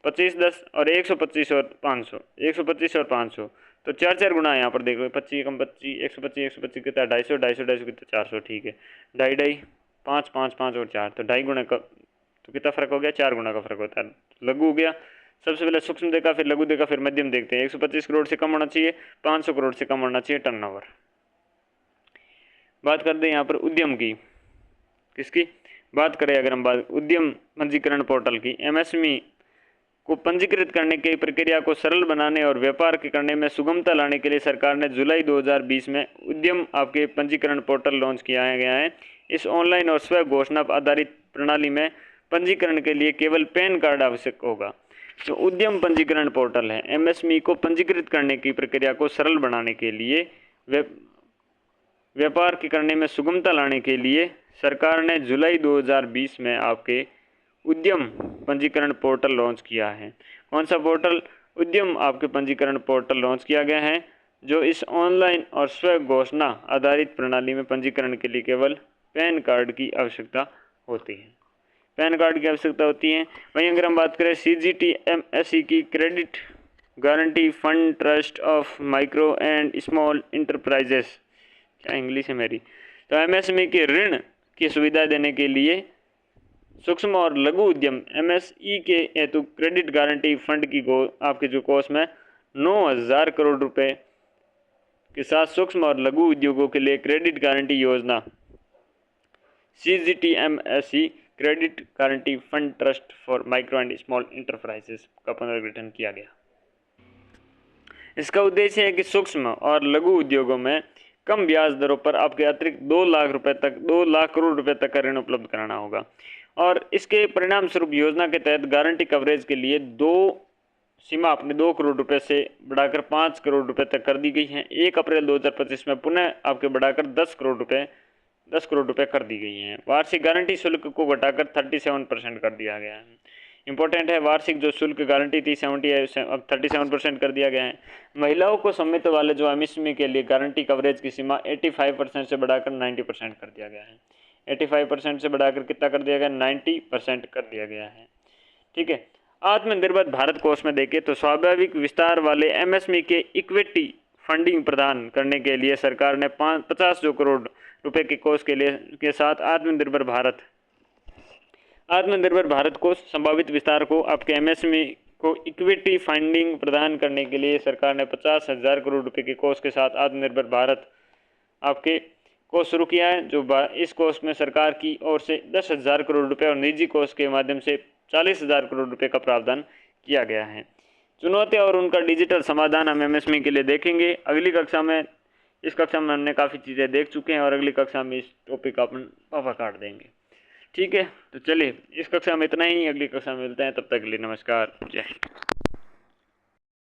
25 10 और 125 और 500, 125 और 500, तो 4 गुना है यहाँ पर देखो, 25 कम 25, 125 कितना, 250, 250 कितना, 400, ठीक है, 2.5 2.5 5 5 5 और 4, तो 2.5 गुना का, तो कितना फर्क हो गया, 4 गुना का फर्क होता है। लघु हो गया, सबसे पहले सूक्ष्म देखा, फिर लघु देखा, फिर मध्यम देखते हैं। 125 करोड़ से कम होना चाहिए, 500 करोड़ से कम होना चाहिए टर्नओवर। बात करते हैं यहाँ पर उद्यम की, किसकी बात करें अगर हम बात उद्यम पंजीकरण पोर्टल की। एमएसएमई को पंजीकृत करने की प्रक्रिया को सरल बनाने और व्यापार के करने में सुगमता लाने के लिए सरकार ने जुलाई 2020 में उद्यम आपके पंजीकरण पोर्टल लॉन्च किया गया है। इस ऑनलाइन और स्व घोषणा आधारित प्रणाली में पंजीकरण के लिए केवल पैन कार्ड आवश्यक होगा। जो उद्यम पंजीकरण पोर्टल है, एमएसएमई को पंजीकृत करने की प्रक्रिया को सरल बनाने के लिए, व्यापार के करने में सुगमता लाने के लिए सरकार ने जुलाई 2020 में आपके उद्यम पंजीकरण पोर्टल लॉन्च किया है। कौन सा पोर्टल, उद्यम आपके पंजीकरण पोर्टल लॉन्च किया गया है, जो इस ऑनलाइन और स्व घोषणा आधारित प्रणाली में पंजीकरण के लिए केवल पैन कार्ड की आवश्यकता होती है, पैन कार्ड की आवश्यकता होती है। वहीं अगर हम बात करें CGTMSE की, credit guarantee fund trust of micro and small enterprises, क्या इंग्लिश है मेरी, तो एमएसएमई के ऋण की सुविधा देने के लिए सूक्ष्म और लघु उद्यम MSE के हेतु क्रेडिट गारंटी फंड की आपके जो कोष में 9,000 करोड़ रुपए के साथ सूक्ष्म और लघु उद्योगों के लिए क्रेडिट गारंटी योजना CGTMSE credit guarantee fund trust for micro and small enterprises का पुनर्गठन किया गया। इसका उद्देश्य है कि सूक्ष्म और लघु उद्योगों में कम ब्याज दरों पर आपके अतिरिक्त 2 लाख करोड़ रुपए तक का ऋण उपलब्ध कराना होगा। और इसके परिणाम स्वरूप योजना के तहत गारंटी कवरेज के लिए सीमा अपने 2 करोड़ रुपए से बढ़ाकर 5 करोड़ रुपए तक कर दी गई है। 1 अप्रैल 2025 में पुनः आपके बढ़ाकर 10 करोड़ रुपए कर दी गई हैं। वार्षिक गारंटी शुल्क को घटाकर 37% कर दिया गया है। इंपॉर्टेंट है, वार्षिक जो शुल्क गारंटी थी 70 है, अब 37% कर दिया गया है। महिलाओं को सम्मिलित वाले जो एमएसएमई के लिए गारंटी कवरेज की सीमा 85% से बढ़ाकर 90% कर दिया गया है। 85% से बढ़ाकर कितना कर दिया गया, 90% कर दिया गया है। ठीक है, आत्मनिर्भर भारत कोष में देखें तो स्वाभाविक विस्तार वाले एमएसएमई के इक्विटी फंडिंग प्रदान करने के लिए सरकार ने 50 करोड़ रुपए के कोष के साथ आत्मनिर्भर भारत को संभावित विस्तार को आपके एमएसएमई को इक्विटी फंडिंग प्रदान करने के लिए सरकार ने 50,000 करोड़ रुपए के कोष के साथ आत्मनिर्भर भारत आपके कोष शुरू किया है। जो इस कोष में सरकार की ओर से 10,000 करोड़ रुपए और निजी कोष के माध्यम से 40,000 करोड़ रुपए का प्रावधान किया गया है। चुनौतियां और उनका डिजिटल समाधान हम एमएसएमई के लिए देखेंगे अगली कक्षा में। इस कक्षा में हमने काफ़ी चीज़ें देख चुके हैं और अगली कक्षा में इस टॉपिक का अपन पापा काट देंगे। ठीक है, तो चलिए इस कक्षा में इतना ही, अगली कक्षा में मिलते हैं, तब तक के लिए नमस्कार, जय हिंद।